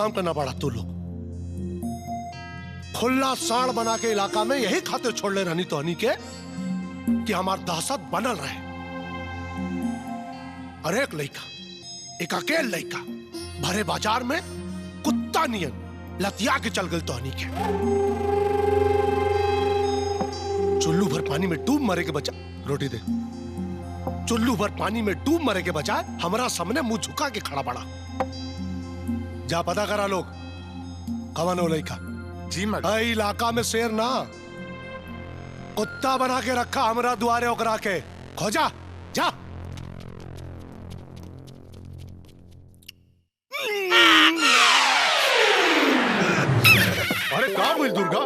काम करना पड़ा तू लोग। खुला साड़ बना के इलाका में यही खातिर छोड़ ले रहनी तो हनी के कि हमार दहशत बनल रहे। और एक लड़का, एक अकेल लड़का भरे बाजार में कुत्ता नियन लतिया के चल गए तो हनी के। चुल्लू भर पानी में डूब मरे के बचा रोटी दे। चुल्लू भर पानी में डूब मरे के बजाय हमारा सामने मुंह झुका के खड़ा पड़ा। जा पता करा लोग कवन हो लड़का। जी मैडम। इलाका में शेर ना कुत्ता बना के रखा हमरा द्वारे ओकरा के खोजा जा। अरे कहाँ हुई दुर्गा?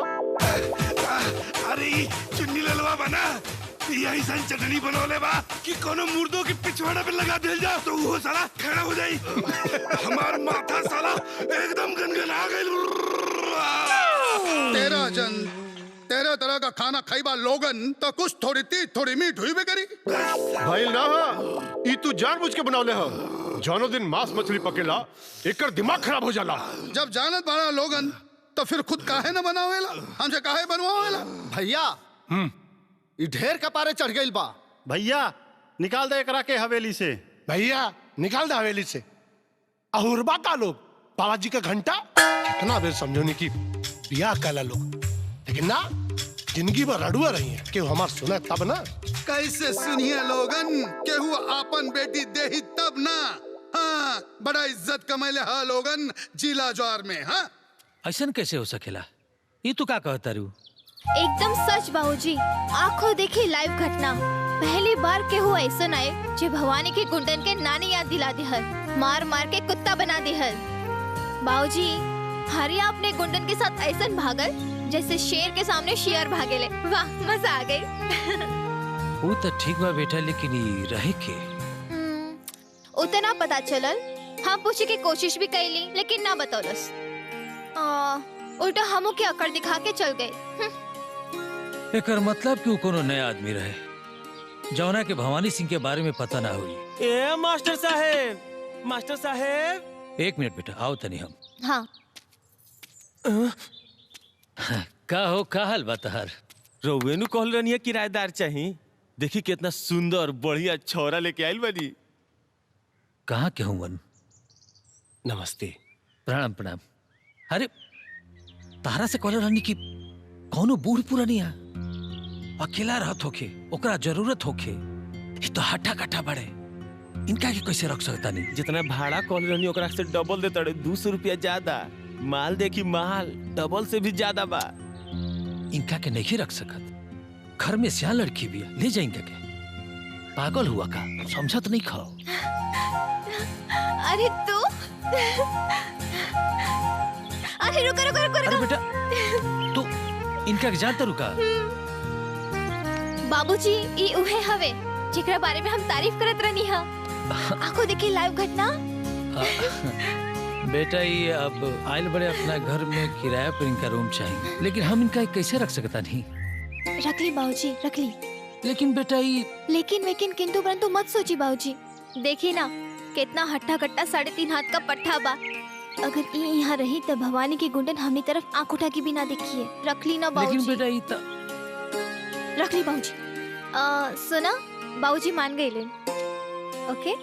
अरे चुन्नी ललवा बना यही सन चटनी बनौले बा कि कोनो मुर्दों की पिछवाड़ा पे लगा दिल जा तो वो साला खड़ा हो जाई। हमार माथा साला एकदम गनगना गइल। तेरा तरह का खाना खाईबा लोगन तो कुछ थोड़ी तीत थोड़ी मीठ हुई भी करी। भाई ना ई तू जानबूझ के बनावले हो। जानो दिन मांस मछली पकेला एकर दिमाग खराब हो जाला। जब जानत बड़ा लोगन तो फिर खुद काहे न बनावेला, हमसे काहे बनवावेला। भैया ई ढेर कपारे चढ़ गइल बा। भैया निकाल दे एकरा के हवेली से। भैया निकाल दे हवेली से। अहुरबा का लोग बाबा जी का घंटा कितना बेर समझोनी की बियाह काला लोग, लेकिन ना जिंदगी भर रड़ुआ रही है कि हमार सुने तब ना। कैसे सुनिए लोगन केहू आपन बेटी देही तब ना। हाँ बड़ा इज्जत कमैले हा लोगन जिला ज्वार में। हाँ ऐसन कैसे हो सकेला? ये तू का कहता रू? एकदम सच बाबूजी। आंखों देखी लाइव घटना। पहली बार के हुआ ऐसा आए जो भवानी के गुंडन के नानी याद दिला दी हर, मार मार के कुत्ता बना दी हर। बाबूजी हरिया अपने गुंडन के साथ ऐसा भागल जैसे शेर के सामने शेर भागेले। वाह मजा आ गई। वो तो ठीक बा बेटा, लेकिन ये रहे के उतना पता चलल। हम पूछे के कोशिश भी कैली लेकिन ना बतौलस। उल्टा हमो के अकड़ दिखा के चल गए। एकर मतलब कि कोनो नया आदमी रहे जौना के भवानी सिंह के बारे में पता ना हुई। ए मास्टर साहेब, मास्टर साहेब। एक मिनट बेटा, आओ तनी हम। हाँ का हो, का हाल बा तहार? रउवे नु कहल रहनी है किराएदार चाहिए। देखी कितना सुंदर बढ़िया छौरा लेके आइल बानी। कहाँ के हुवन? नमस्ते। प्रणाम प्रणाम। अरे तारा से कहल रहनी कि कौनो बूढ़ पुरानिया अकेला रहत होखे, ओकरा जरूरत होखे। ये तो हट्ठा कट्ठा बड़े, इनका के कैसे रख सकता नहीं? जितना भाड़ा कहल रहनी ओकरा से डबल देता रे, 200 रुपया ज्यादा। माल देखी माल डबल से भी ज्यादा बा। इनका के नहीं रख सकत। घर में सियान लड़की भी है, ले जाए इनका के। पागल हुआ का समझत नहीं खाओ। अरे तू अरे रुका रुका रुका। अरे बेटा तू इनका के जानता रुका। बाबूजी ई उहे हवे जेकरा बारे में हम तारीफ करत रहनी हा। आंखों देखी लाइव घटना। बेटा ये अब आयल बड़े अपना घर में किराया पर इनका रूम चाहिए, लेकिन हम इनका कैसे रख सकता नहीं? रख ली बाबूजी रख ली। लेकिन बेटा ये लेकिन किंतु परंतु मत सोची बाबूजी। देखी ना कितना हट्टा कट्टा 3.5 हाथ का पट्टा बा। अगर ये यहाँ रही तो भवानी की गुंडन हमनी तरफ आंख उठा के भी ना देखिए। रख ली ना बाबूजी। लेकिन बेटा ये रख ली बाबूजी। सुना बाबूजी मान गए ले। ओके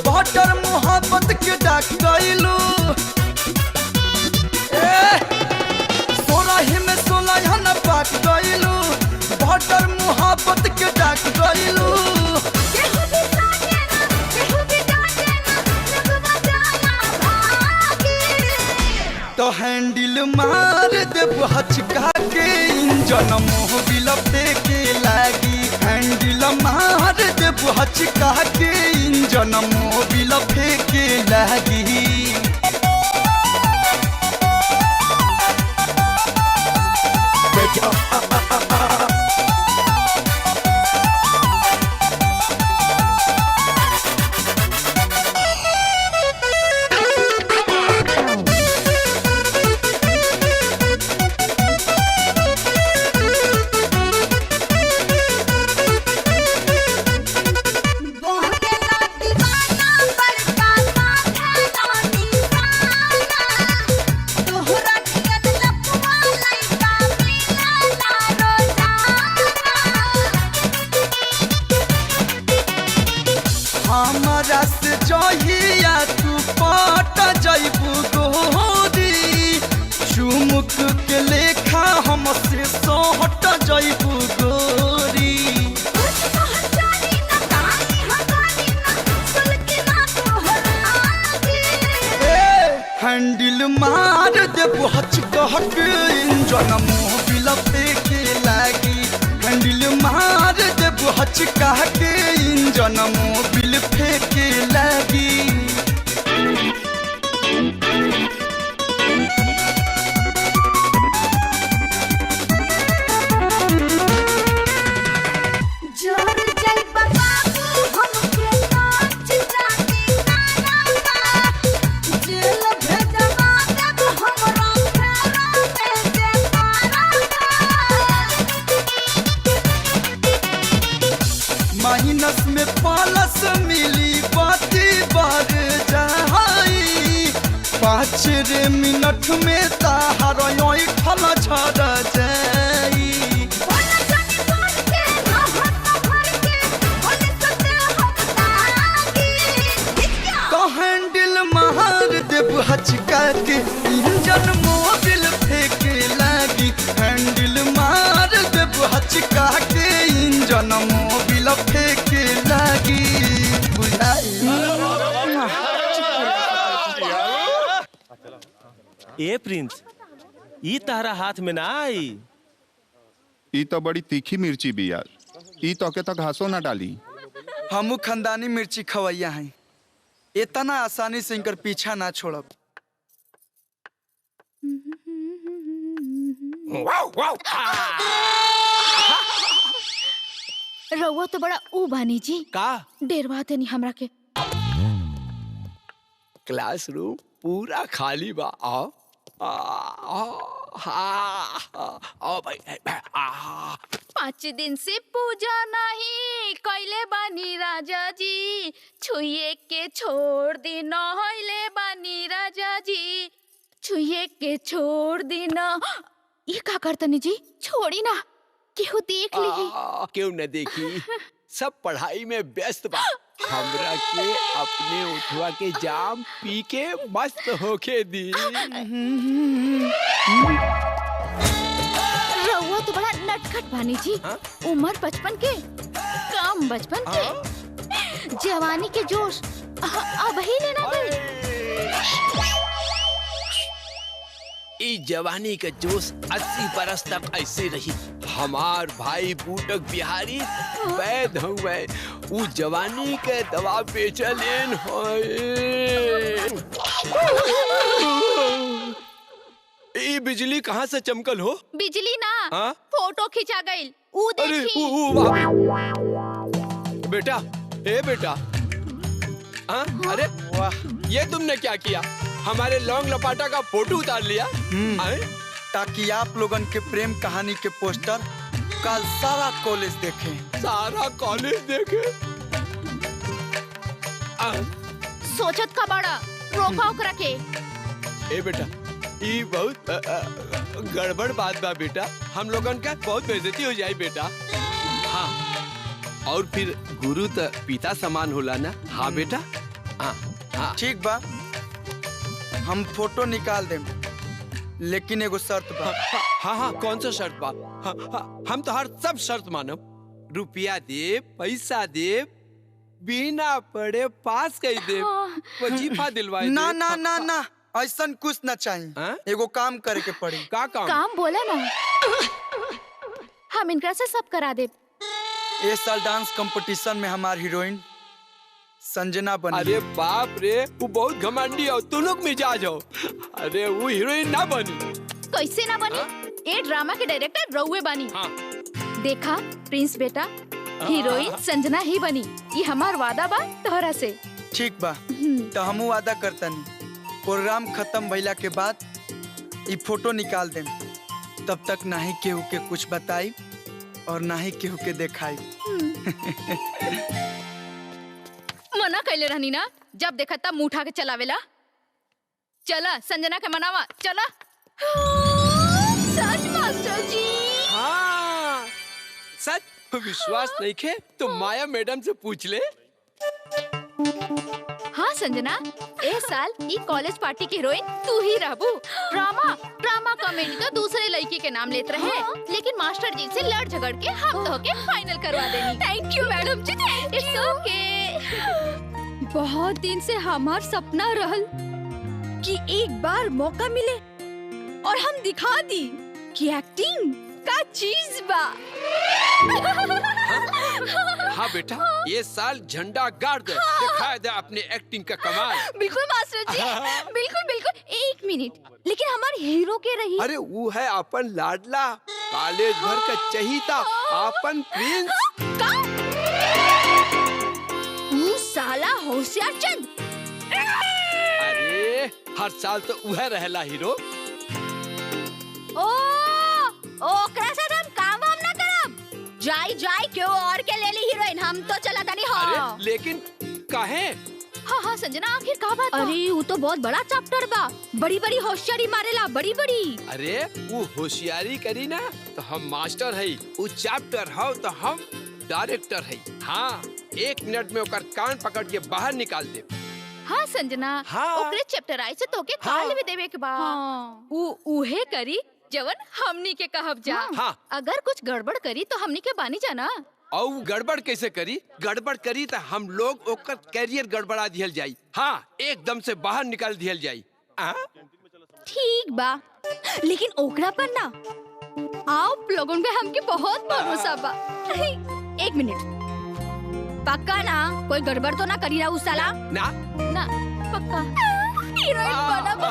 बटर मोहब्बत के डाक गइलू। सोलह में 16 न पाक गइलू। बटर मोहब्बत के डाक गइलू। तो तो हैंडल मार देव हचका के इंजन मोबिल फेंके लागी हैंडल मार देव हचका के इंजन मोबिल फेंके लागी हमरा से जहिया तू पट जइबू गोरी चुमुक के लेखा हमसे सोहट जइबू गोरी हैंडल मार देबू हचकहक इंजन मोबिल फेंके लागी हैंडल मार देबू हचका के इंजन मोबिल फेंके लागी माइनस में प्लस मिली बाती बार जाई 5 मिनट में ताहर ठल झड़ जाई तो हैंडल मार देव हचका के इंजन मोबिल फेंके लागी हैंडल मार देव हचका के इंजन मोबिल फेंके लागी ए प्रिंस ई तारा हाथ में ना आई ई तो बड़ी तीखी मिर्ची भी यार ई तो के तक घासो ना डाली हमू खानदानी मिर्ची खवैया हैं इतना आसानी से इनकर पीछा ना छोड़ब रउआ तो बड़ा ऊ बानी जी का डेरवा देनी हमरा के क्लासरूम पूरा खाली बा आओ आओ भाई 5 दिन से पूजा नहीं कैले बानी राजा जी छुए के छोड़ दी न होइले बानी राजा जी छुए के छोड़ दी न ये का करतनी जी छोड़ी ना केहू देख ली क्यों न देखी सब पढ़ाई में व्यस्त बा हमरा के अपने उठवा के जाम पी के मस्त होके दी रउआ तो बड़ा नटखट बानी जी उम्र 55 के काम बचपन के जवानी के जोश अब ही लेना गई ई जवानी का जोश 80 बरस तक ऐसे रही हमार भाई बूटक बिहारी वैद हुए उ जवानी के दवा बेचलेन ई बिजली कहाँ से चमकल हो बिजली ना हाँ? फोटो खिंचा गई ऊ अरे देखी बेटा ए बेटा हाँ? अरे वाह ये तुमने क्या किया हमारे लौंग लपाटा का फोटो उतार लिया ताकि आप लोगन के प्रेम कहानी के पोस्टर कल सारा कॉलेज देखे सारा कॉलेज देखे सोचत का बड़ा रोका ओकरा के ए बेटा ये बहुत गड़बड़ बात बा बेटा हम लोगन का बहुत बेइज्जती हो जाए बेटा हाँ और फिर गुरु तो पिता समान होला ना हाँ बेटा हाँ हाँ ठीक बा हम फोटो निकाल देम लेकिन एगो शर्त बा हाँ हाँ कौन सा शर्त बा हाँ, हाँ, हम तो हर सब शर्त मानब रुपया दे पैसा दे बिना पढ़े पास कर दे वजीफा दिलवाए ना ना ना ना ऐसा कुछ न चाहिए, एगो काम करे के पड़ी। का काम बोला ना, हम इनकरा से सब करा दे। इस साल डांस कंपटीशन में हमारी हीरोइन संजना बनी। अरे बाप रे, वो बहुत घमंडी हो, तू लोग मिजाज हो। अरे वो हीरोइन ना बनी। कैसे ना बनी? ये ड्रामा के डायरेक्टर रउए बनी। देखा प्रिंस बेटा, हीरोइन संजना ही बनी। ये हमार वादा बा तोहरा से। ठीक बा, तो हमू वादा करतनी प्रोग्राम खत्म भइला के बाद ये फोटो निकाल दें। तब तक ना ही केहू के कुछ बताई और ना ही केहू के दिखाई। मना कैले रहनी ना, जब देखा तब मुंह उठा के चलावेला। चला संजना के मनावा, चला। सच मास्टर जी। हाँ सच। विश्वास नहीं खे तो माया मैडम से पूछ ले। हाँ संजना, इस साल ई कॉलेज पार्टी की हीरोइन तू ही रहबू। ड्रामा कॉमेडी तो दूसरे लड़की के नाम लेते रहे, लेकिन मास्टर जी से लड़ झगड़ के हम तो के फाइनल करवा देनी। थैंक यू मैडम जी, इट्स ओके। बहुत दिन से हमार सपना रहल कि एक बार मौका मिले और हम दिखा दी कि एक्टिंग का चीज बा। हाँ बेटा, ये साल झंडा गाड़ दे, दिखा दे अपने एक्टिंग का कमाल। बिल्कुल मास्टर जी, बिल्कुल बिल्कुल। एक मिनट, लेकिन हमारे हीरो के रही। अरे वो है अपन लाडला, कॉलेज भर का चहीता, अपन प्रिंस। वो साला होशियार चंद। अरे हर साल तो वह रहला हीरो। ओकरा से हम काम वाम ना करब। जाई क्यों और के ले ली हीरोइन, हम तो चला था नहीं। हाँ अरे लेकिन काहे? हाँ संजना, आखिर का बात? अरे वो तो बहुत बड़ा चैप्टर बा, बड़ी बड़ी होशियारी मारेला, बड़ी बड़ी। अरे वो होशियारी करी ना तो हम मास्टर है, वो चैप्टर हो तो हम डायरेक्टर है। हाँ 1 मिनट में ओकर कान पकड़ के बाहर निकाल दे। हाँ संजना, ओकरे चैप्टर आई से तोके काल भी देवे के बा। उहे करी जवन हमनी के कहब जा। अगर कुछ गड़बड़ करी तो हमनी के बानी जाना। और गड़बड़ कैसे करी? गड़बड़ करी तो हम लोग ओकर कैरियर गड़बड़ा दियल जाई। हाँ एकदम से बाहर निकाल दियल जाई। ठीक बा, लेकिन ओकरा पर ना आप लोगों पे हमके बहुत भरोसा बा। 1 मिनट, पक्का ना कोई गड़बड़ तो ना करी रहा उस साला? ना पक्का हीरोइन बना बा।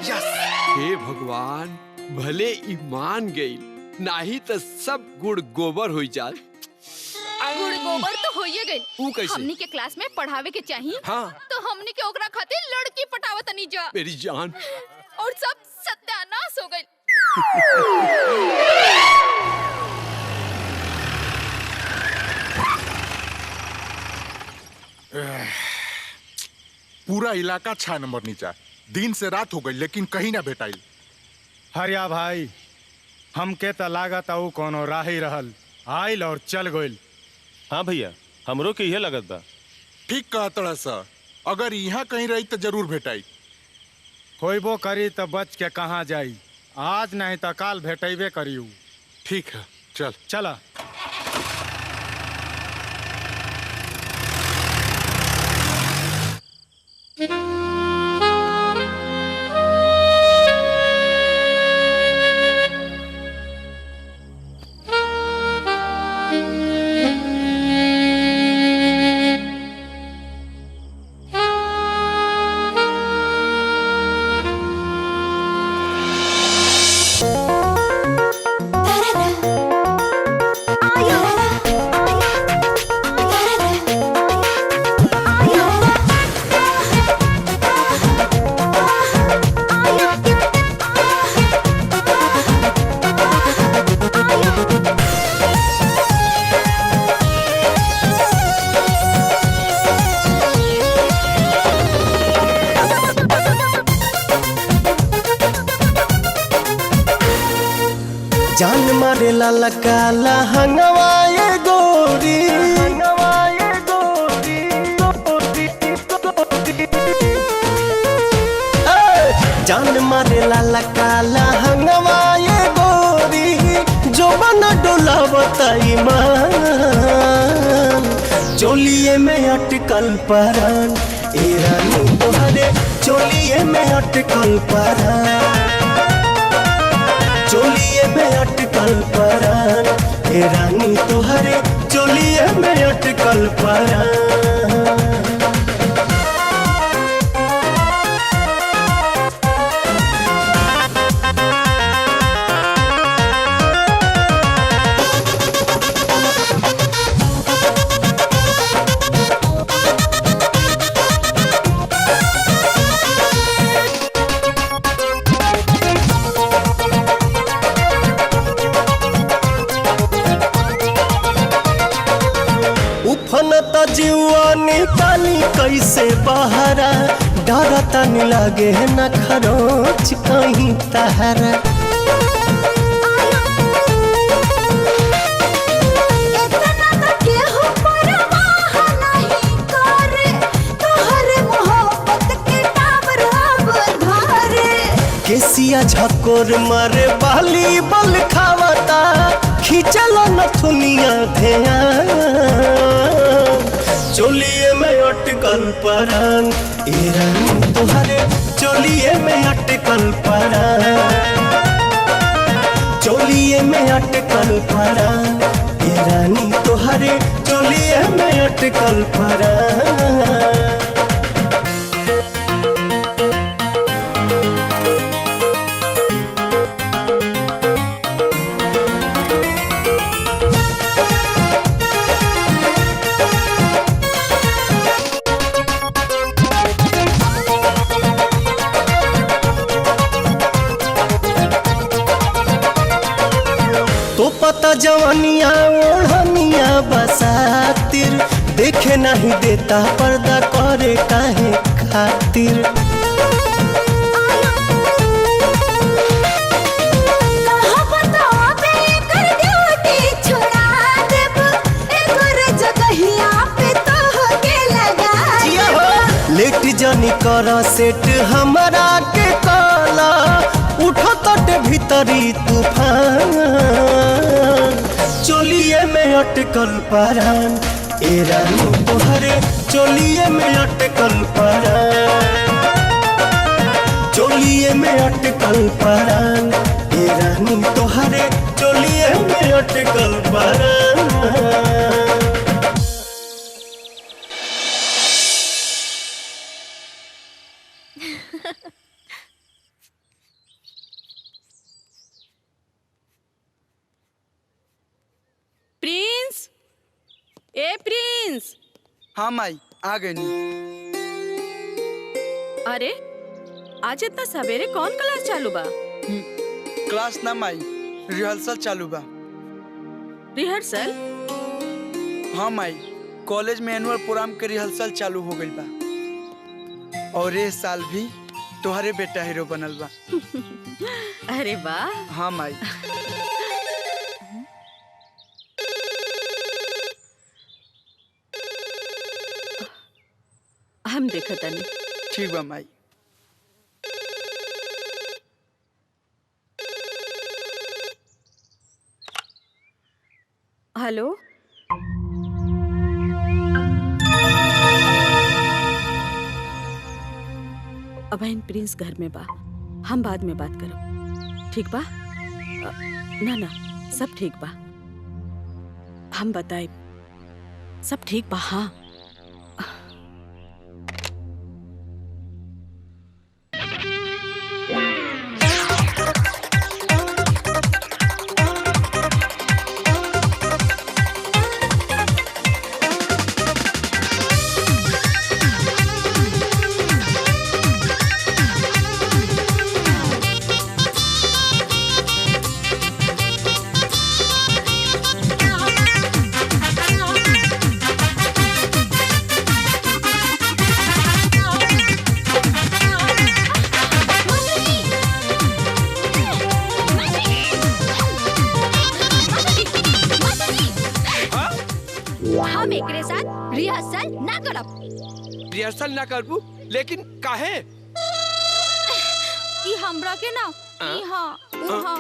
यस। हे भगवान, भले ईमान गई, नहीं तो सब गुड़ गोबर हो जाए। गुड़ गोबर तो होइए गई। वो कैसे? हमनी के क्लास में पढ़ावे के चाहिए। हाँ। तो हमनी के ओकरा खातिर लड़की पटावत नहीं जा। मेरी जान। और सब सत्यानाश हो गई। पूरा इलाका 6 नंबर नीचा। दिन से रात हो गई लेकिन कहीं ना भेटाइल। हरिया भाई, हमके त लागत आऊ कोनो राही रहल, आइल और चल गइल। हाँ भैया, हमरो के यह लगत बा। ठीक कहतड़ा सा, अगर यहाँ कहीं रही तो जरूर भेटाई। होइबो करी तो बच के कहाँ जाई, आज नहीं तो काल भेटेबे करियू। ठीक है, चल चला। जान मारे लाला काला हंगवाए गोरी, जान मारे लाला काला हंगवाए गोरी, जो बना डोला बताई मान, चोलिए में अटकल परान, ए रानी तोहरे चोलिए में अटकल परान, चोलिए में अटकल परान, ए रानी तोहरे चोलिए में अटकल परान। उफनत जीवा निकाली कैसे बहरा, डरता नहीं लागे न खरोच कहीं तहरा। केसिया झकोर मारे बाली बल खावता, खींचल नथुनिया ध्यान, चोलिए में अटकल परान, ए रानी तोहरे चोलिए में अटकल परान, चोलिए में अटकल परान, ए रानी तोहरे चोलिए में अटकल परान। तो पता जवानिया ओढ़निया बसातिर, देखे नहीं देता पर्दा करे काहे खातिर। लेट जानी करा सेट हमारा के काला, उठो तट भीतरी तूफान, चोलिए में अटकल परान, ए रानी तोहरे चोलिए में अटकल परान, चोलिए में अटकल परान, ए रानी तोहरे चोलिए में अटकल परान। प्रिंस, ए प्रिंस। हाँ माई आ गई। अरे आज इतना सवेरे कौन क्लास चालू बा? क्लास ना माई, रिहर्सल चालू बा। रिहर्सल? हाँ माई, कॉलेज में एनुअल प्रोग्राम के रिहर्सल चालू हो गई बा, और ये साल भी तुम्हारे बेटा हीरो बनल बा। अरे वाह। हाँ माई। हम देखा तनी। ठीक बा माई। हेलो, अबहिन प्रिंस घर में बा, हम बाद में बात करो, ठीक बा? ना ना, सब ठीक बा, हम बताए सब ठीक बा। हाँ हम एकरे साथ रिहर्सल ना करब। रिहर्सल ना करबू, लेकिन काहे? ई हमरा के ना इहां उहां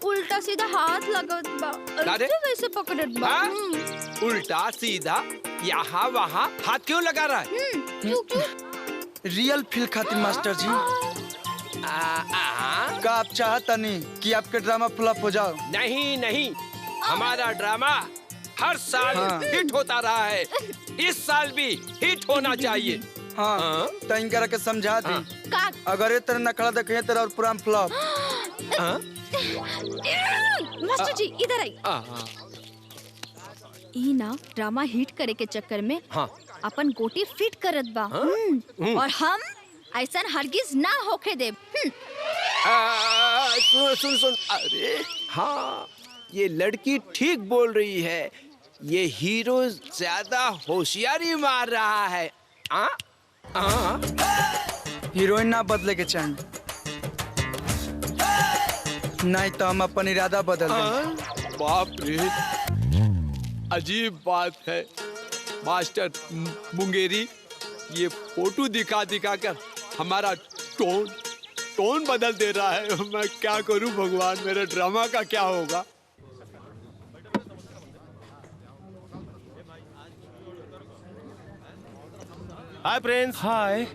उल्टा सीधा हाथ लगत बा, अरे वैसे पकड़त बा। उल्टा सीधा यहाँ वहाँ हाथ क्यों लगा रहा है? क्यों? रियल फील खातिर मास्टर जी। का आप चाहता नहीं कि आपके ड्रामा फ्लॉप हो जाओ? नहीं नहीं, हमारा ड्रामा हर साल हिट होता रहा है, इस साल भी हिट होना चाहिए। हाँ, तो इनकरा के समझा दी। अगर ये तरह नखड़ा देखे तेरा और पूरा फ्लॉप। मास्टर जी इधर आई। ई ना ड्रामा हिट करे के चक्कर में अपन गोटी फिट करत बा। और हम ऐसा हरगिज ना होके दे। सुन सुन, अरे हाँ, ये लड़की ठीक बोल रही है, ये हीरो ज्यादा होशियारी मार रहा है। हीरोइन ना बदले के चाहिए, नहीं तो हम अपन इरादा बदल देंगे। बाप रे, अजीब बात है मास्टर मुंगेरी, ये फोटो दिखा दिखा कर हमारा टोन बदल दे रहा है। मैं क्या करूं भगवान, मेरे ड्रामा का क्या होगा? Hi Prince. हाय।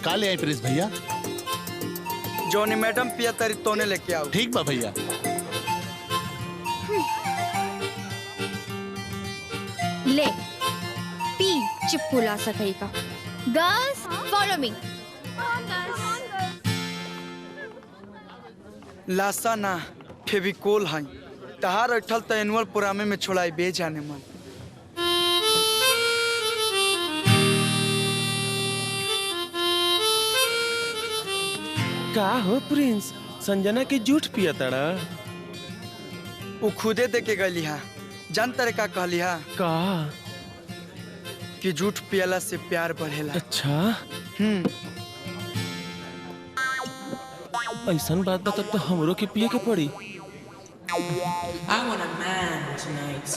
काले आई प्रिंस भैया। जोनी मैडम पिया तरी तोने लेके आओ। ठीक बा भैया। ले पी चिपकुला सकई का। Girls follow me. लासा ना फेविकोल है, तहार अठल तो एनुअल प्रोग्राम में छोड़ाई बे जाने मन। का हो प्रिंस, संजना के झूठ पिया तड़ा? वो खुदे दे के गली हा, जान तरे का कहली हा? का कि झूठ पियला से प्यार बढ़ेला। अच्छा। ऐसा बात बता तो हमरो के पिए के पड़ी। I want a man tonight.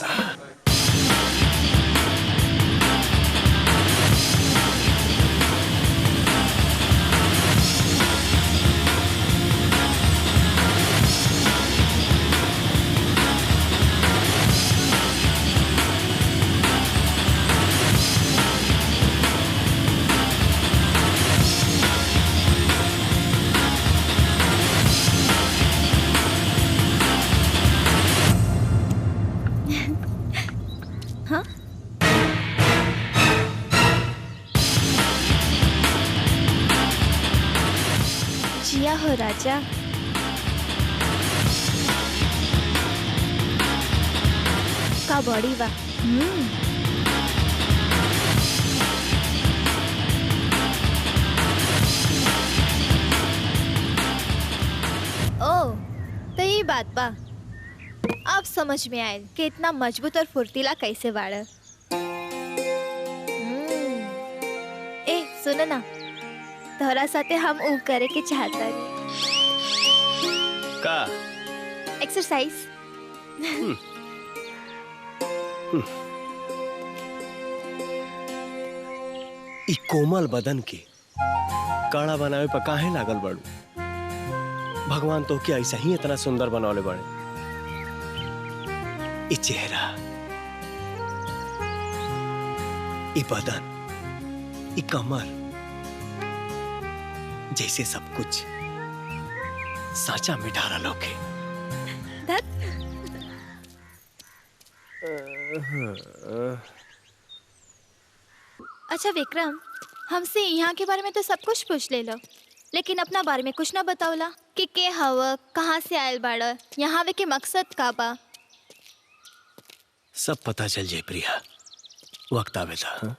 जिया हो राजा। का बॉडी बा। ओ तो ये बात बा, अब समझ में आयल कि इतना मजबूत और फुर्तीला कैसे बाड़ा। ए सुनो ना, तोहरा साथे हम ऊ करे के चाहता का एक्सरसाइज। ई कोमल बदन के काड़ा बनावे पर काहे लागल बाड़ू? भगवान तो क्या ऐसा ही इतना सुंदर बनौले बड़े। ई चेहरा, ई बदन, ई कमर, जैसे सब कुछ साचा मिठारा लोके। अच्छा विक्रम, हमसे यहाँ के बारे में तो सब कुछ पूछ ले लो, लेकिन अपना बारे में कुछ ना बताओला कि के हवा, कहाँ से आयल बाड़ा, यहाँ वे के मकसद का बा। सब पता चल जाए प्रिया, वक्त आवे था। हाँ?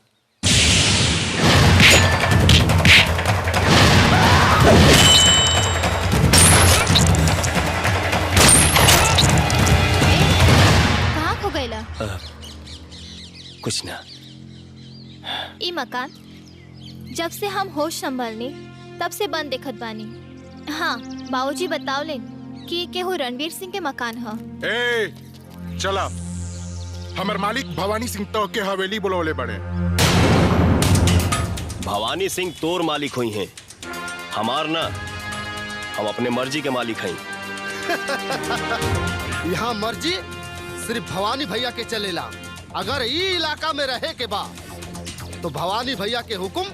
कहाँ खो गईला? कुछ ना। ई मकान जब से हम होश संभालने तब से बंद देखत बानी। हाँ, बाबूजी बतावले कि केहू रणवीर सिंह के मकान ह। ए चला, हमर मालिक भवानी सिंह तो के हवेली बुलौले बड़े। भवानी सिंह तोर मालिक हुई हैं, हमार ना। हम अपने मर्जी के मालिक हैं। यहाँ मर्जी सिर्फ भवानी भैया के चलेला। अगर ई इलाका में रहे के बा तो भवानी भैया के हुक्म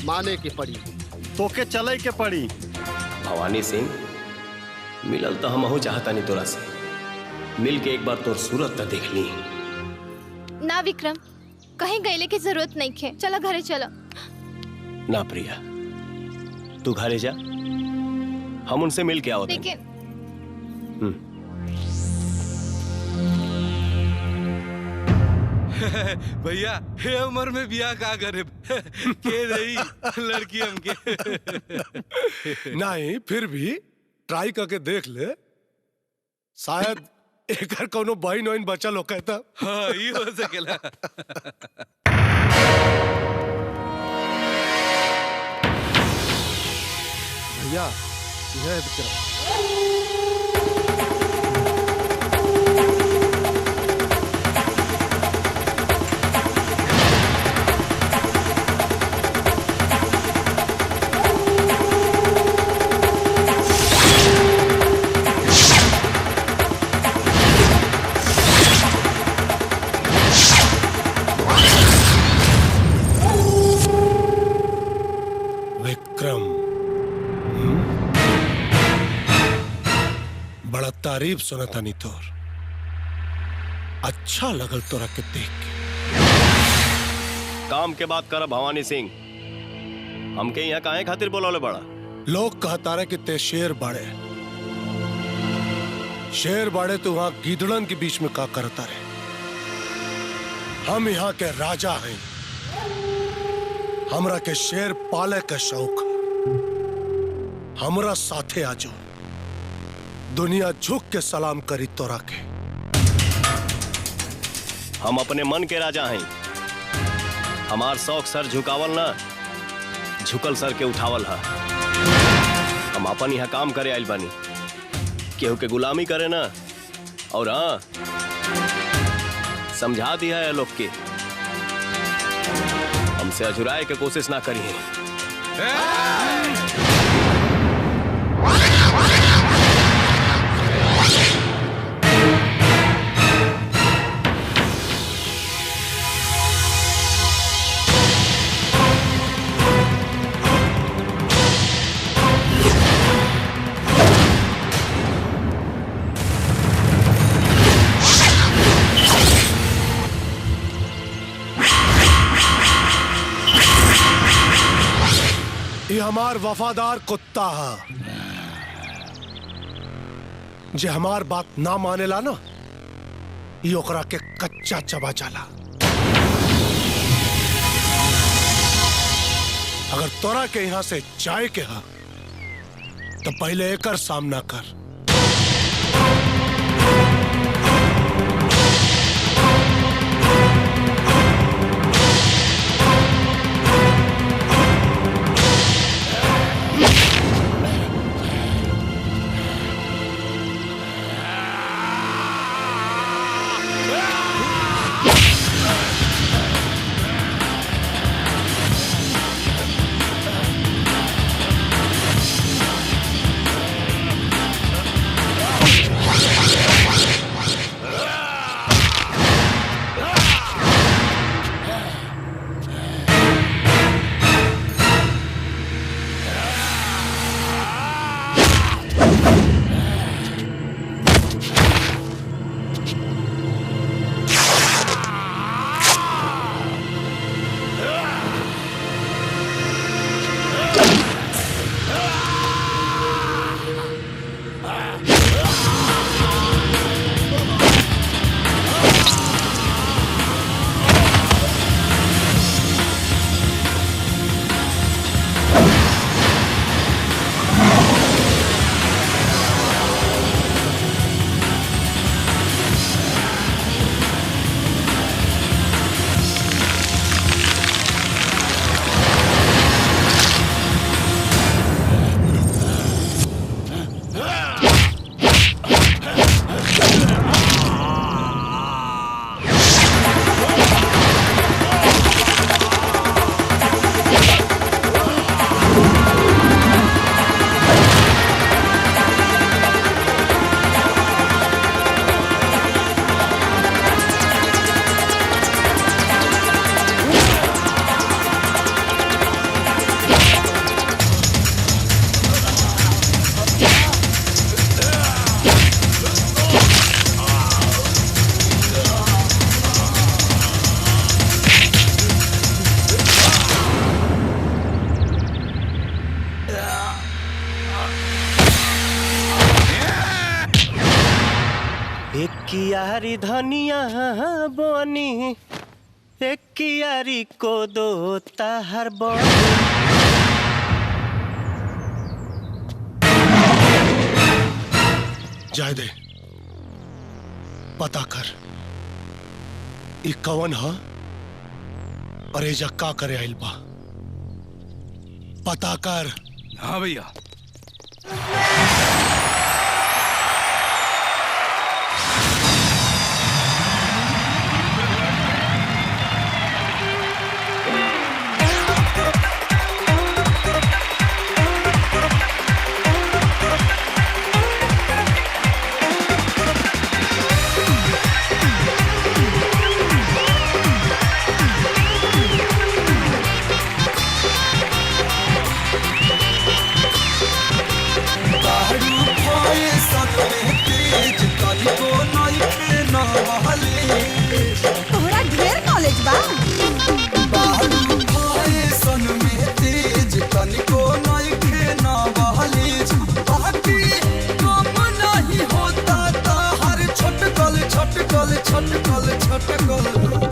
माने के पड़ी। तो के चले के पड़ी। भवानी सिंह, मिलल तो हम चाहता नहीं तोरा से। मिल के एक बार तोर सूरत तो देख ली। ना विक्रम, कहीं गईले की जरूरत नहीं है। चला घरे चला। ना प्रिया, तू घरे जा, हम उनसे मिल के आओ। लेकिन भैया हे उम्र में बियाह का करे के रही लड़की हमके। नहीं, फिर भी ट्राई करके देख ले, शायद एक कोनो बहन वहन बचल हो कहता। हाँ, ये हो सकेला। भैया यह विक्रम। तारीफ सुना था नहीं तोर। अच्छा लगल तोरा के देख के। काम के बात कर भवानी सिंह, हमके यहाँ काहे खातिर बोलौले बड़ा? लोग कहता रहे कि ते शेर बाड़े। शेर बाड़े तो वहां गीदड़न के बीच में का करता रहे। हम यहाँ के राजा हैं, हमरा के शेर पाले का शौक। हमरा साथे आ जाओ, दुनिया झुक के सलाम करी तोरा के। हम अपने मन के राजा हैं। हमार शौक सर झुकावल ना, झुकल सर के उठावल है। हम अपन यहाँ काम करे आइल बानी, केहू के गुलामी करे ना। और हाँ, समझा दिया है लोग के, हमसे अजुराए के कोशिश ना करी है। ये हमार वफादार कुत्ता है, जे हमार बात ना मानेला ना, ये ओकरा के कच्चा चबा जाला। अगर तोरा के यहाँ से जाए के हा तो पहले एकर सामना कर। एक कियारी धनिया बोनी, एक कियारी को दो ताहर बोनी। जाए दे, पता कर ई कवन ह और एजा का करे आइल बा, पता कर। हाँ भैया। तोहरा ढेर नॉलेज बा।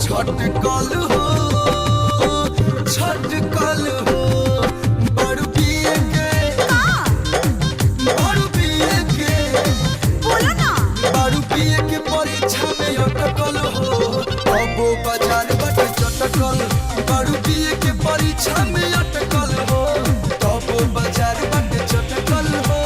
छटकल हो, छटकल हो, बड़ू पिए के, बड़ू पिए के, बोलो ना, बड़ू पिए के परीक्षा में अटकल हो, अबो बाजार बट चटकल, बड़ू पिए के परीक्षा में अटकल हो, अबो बाजार बट चटकल हो।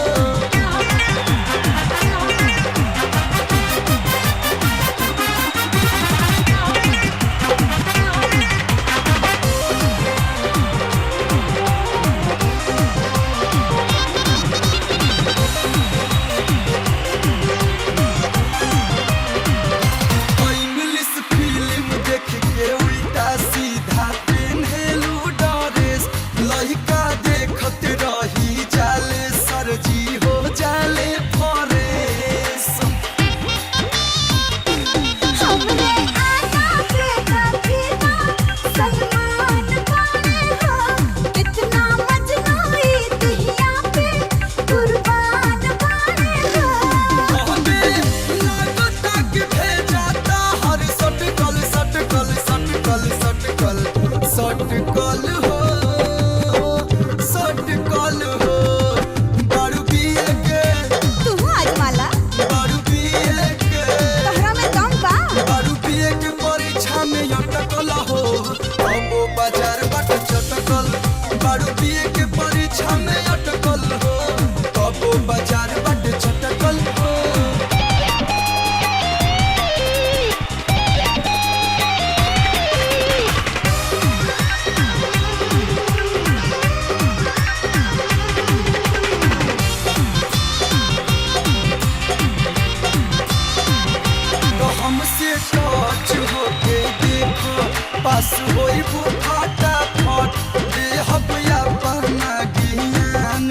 पास होई फाटा फट देहब या पहना ज्ञान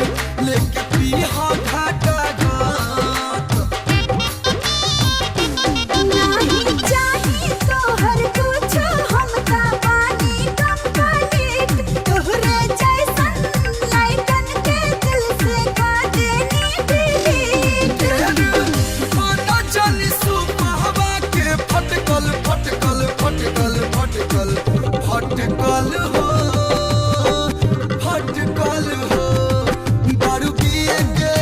लेके पीहा घाटा घाट नहीं चाही तो हर कुछ हमका पानी कंप्लीट तोहरे जैसन लाइकन के दिल से का देनी डिलीट पता चली सुपहवा के फटकल फटकल फटकल फटकल फटकल हो फटकल हो बारू पिए के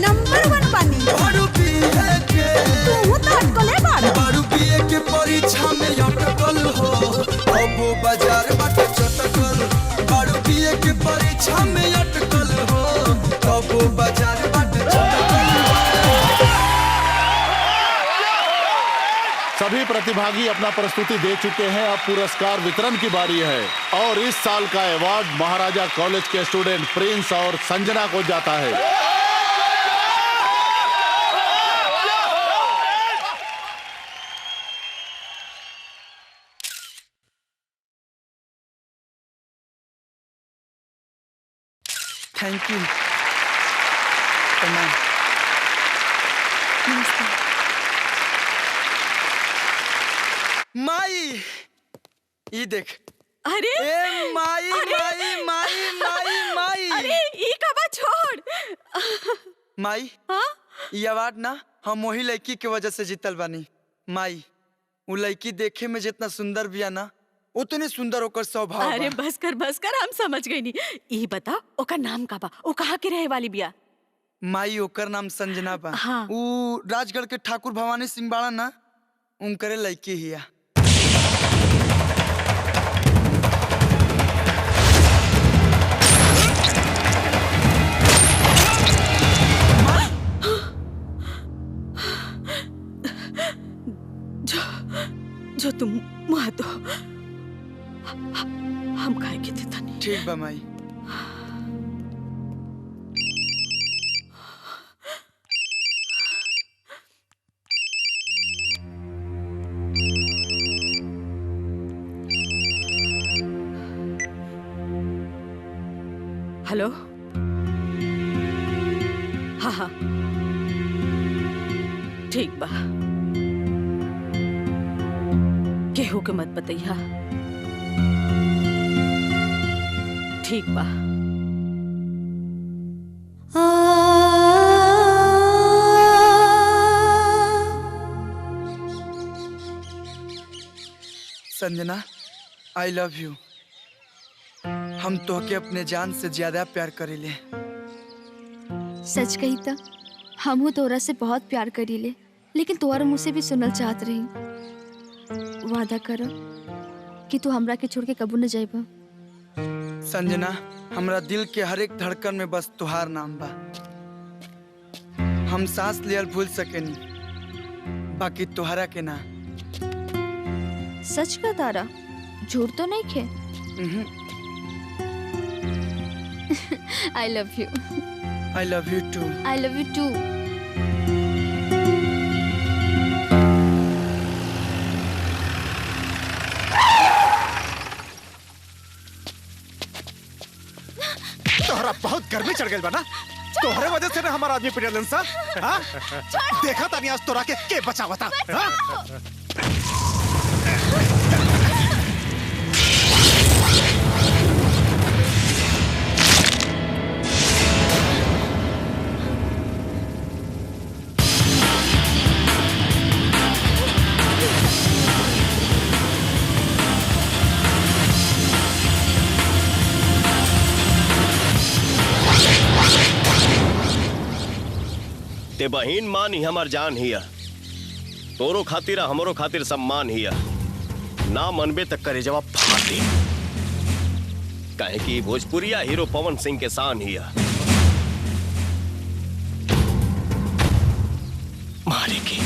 नंबर 1 पानी बारू पिए के तू तो अटकले बाड़ा बारू पिए के परीक्षा में अटकल हो अब बाजार बाटे चटकल बारू पिए के परीक्षा में अटकल हो अब बाजार बाटे चटकल। सभी प्रतिभागी अपना प्रस्तुति दे चुके हैं, अब पुरस्कार वितरण की बारी है और इस साल का अवार्ड महाराजा कॉलेज के स्टूडेंट प्रिंस और संजना को जाता है। Thank you. माई ये देख अरे ए माई अरे, माई माई माई माई अरे ई कबा छोड़ माई हाँ ये अवार्ड ना हम वही लड़की के वजह से जीतल बानी। माई वो लड़की देखे में जितना सुंदर बिया ना उतने सुंदर ओकर स्वभाव अरे बा। बस कर हम समझ गई नी। ई बता ओकर नाम का बा, ओ कहाँ के रहे वाली बिया? माई ओकर नाम संजना बा। हाँ। ऊ राजगढ़ के ठाकुर भवानी सिंह बाड़ा ना उनकरे लड़की हिया। जो तुम मुआ दो, हम खाए के थे तनी। ठीक बा माई। हेलो, हाँ हाँ ठीक बा, केहू के मत बतैया। ठीक बा। संजना आई लव यू। हम तोहके अपने जान से ज्यादा प्यार करीले। सच कही तो हमहू तोरा से बहुत प्यार करीले, लेकिन तोहरा मुँह से भी सुनल चाहत रही। वादा करो कि तू हमरा के छोड़ के कबू न जाइबा। संजना हमरा दिल के हर एक धड़कन में बस तुहार नाम बा। हम सांस लियल भूल सकेनी, बाकी तुहरा के ना। सच का तारा, झूठ तो नहीं खे। I love you. I love you too. I love you too. तोहरा बहुत गर्मी चढ़ गई बा ना, तोहरे वजह से ना हमारा आदमी पिटलन सा। हाँ? देखा तानी आज तोरा के बचावता। हाँ? ते बहिन मान ही हमार जान हिया, तोरो खातिर हमरो खातिर सम्मान हिया। ना मनबे तक करे जवाब फाटे, काहे कि भोजपुरिया हीरो पवन सिंह के शान हिया। मारे के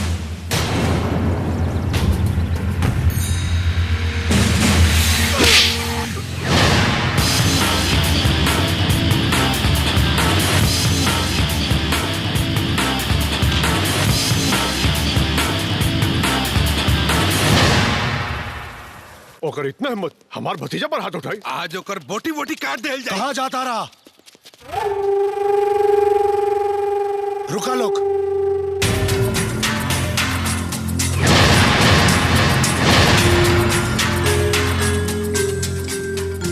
ओकर इतना हिम्मत हमार भतीजा पर हाथ उठाई। आज ओकर बोटी बोटी काट देल जाए। कहाँ जाता रहा? रुका लोग।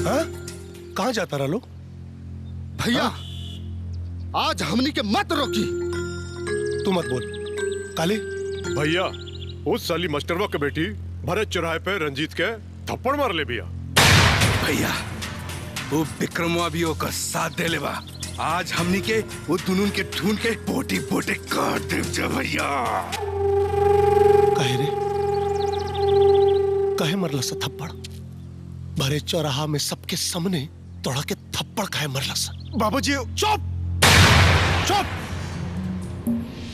हाँ? कहाँ जाता रहा लोग? भैया आज हमनी के मत रोकी। तू मत बोल। काली भैया उस साली मास्टरवा के बेटी भरत चौराहे पे रंजीत के थप्पड़ मार ले बिया। भैया वो विक्रमवा भी ओकर साथ दे लेबा। आज हमनी के वो दुनून के ढूंढ के बोटी बोटी काट देव जा भैया। कहे रे, कहे मरला सा थप्पड़? भरे चौराहा में सबके सामने तोड़ा के थप्पड़ कहे मरला सा? बाबूजी चुप चुप।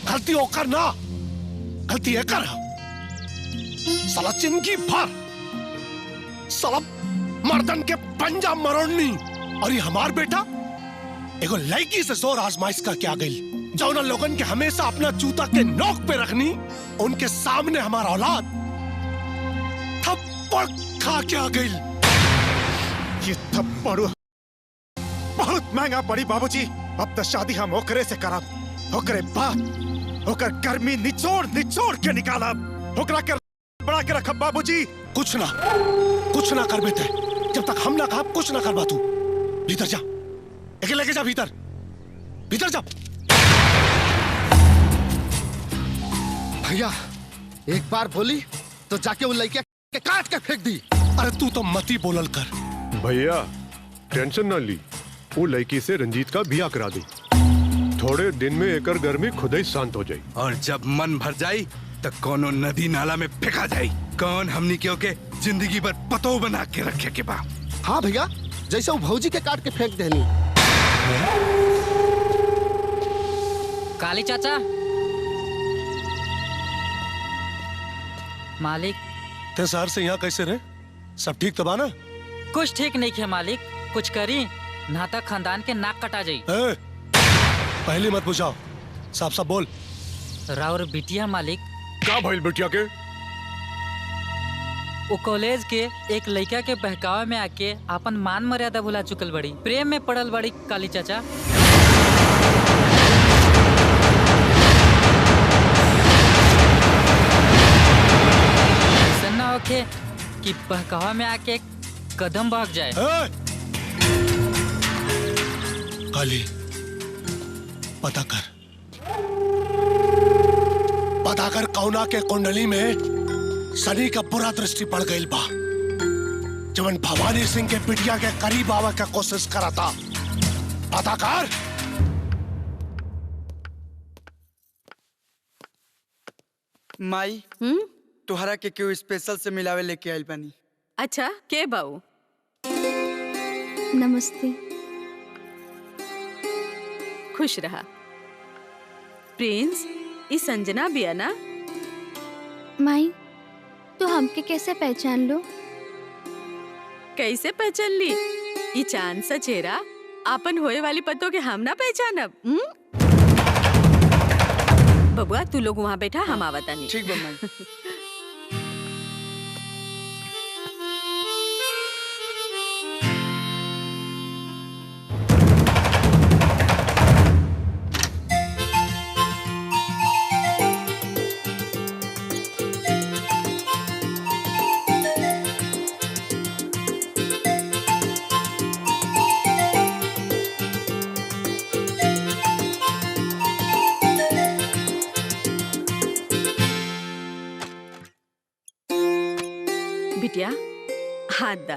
गलती होकर ना, गलती है कर। साला चिंकी फार, साला मर्दन के पंजा मरोड़नी। और ये हमार बेटा एगो लड़की से जोर आजमाइश करके आ गई। जो उन लोगन के हमेशा अपना जूता के नोक पे रखनी, उनके सामने हमारा औलाद थप्पड़ खा के आ गई। ये थप्पड़ बहुत महंगा पड़ी बाबूजी। अब तो शादी हम ओकरे से करब, ओकरे बाद ओकर गर्मी निचोड़ निचोड़ के निकालब, ओकरा के बड़ा के रखब बाबूजी। कुछ ना कर बेटे, जब तक हम ना कहा कुछ ना करवा। तू भीतर जा, एक लेके जा भीतर, भीतर जा। भैया एक बार बोली तो जाके उन लड़के के काट के फेंक दी। अरे तू तो मत ही बोलल कर। भैया टेंशन ना ली, वो लड़की से रंजीत का बिया करा दी। थोड़े दिन में एकर गर्मी खुद ही शांत हो जाई। और जब मन भर जाई तो कोनो नदी नाला में फेंका जाई। कौन हमनी के जिंदगी भर पतो बना के रखे के बा। हाँ भैया, जैसे वो भौजी के काट के फेंक देनी। काली चाचा, मालिक ते शहर से यहाँ कैसे रहे? सब ठीक तबा ना? कुछ ठीक नहीं है मालिक, कुछ करी नाता खानदान के नाक कटा जाई। पहले मत पूछाओ, साफ साफ बोल। राउर बिटिया मालिक। का भइल बिटिया के? वो कॉलेज के एक लड़का के बहकावे में आके अपन मान मर्यादा भुला चुकल बड़ी, प्रेम में पड़ल बड़ी काली चाचा। ऐसा ना होके कि बहकावा में आके कदम भाग जाए। काली, पता कर कौना के कुंडली में शनि का बुरा दृष्टि पड़ गई बा। जवन भवानी सिंह के बिटिया के करीब आवे का कोशिश करा था। पता कर। माई तुहरा के क्यों स्पेशल से मिलावे लेके आइल बानी। अच्छा के बाऊ? नमस्ते। खुश रहा। प्रिंस, ई संजना बिया ना? माई, तो हमके कैसे पहचान लो? कैसे पहचान ली? ई चांद सा चेहरा आपन होए वाली पतों के हम ना पहचानब। बबुआ तू लोग वहाँ बैठा, हम आवता नहीं। ठीक बा माई। बिटिया हाथ दा।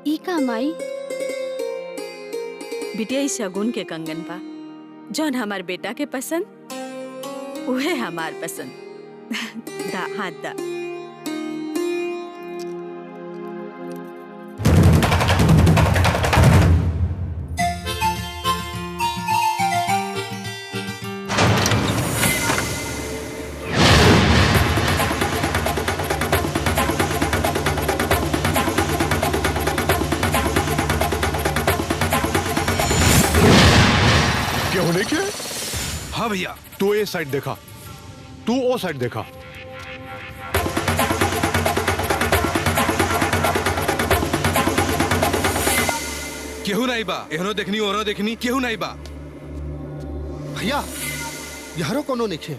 ई का माई? बिटिया इस शगुन के कंगन पा, जौन हमार बेटा के पसंद उहे हमार पसंद। दा हाथ दा। होने के? हाँ भैया। तू ये साइड देखा, तू वो साइड देखा। केहू नहीं बा। एहनो देखनी ओहनो देखनी, केहू नहीं बा। भैया यारो कोनो निखे।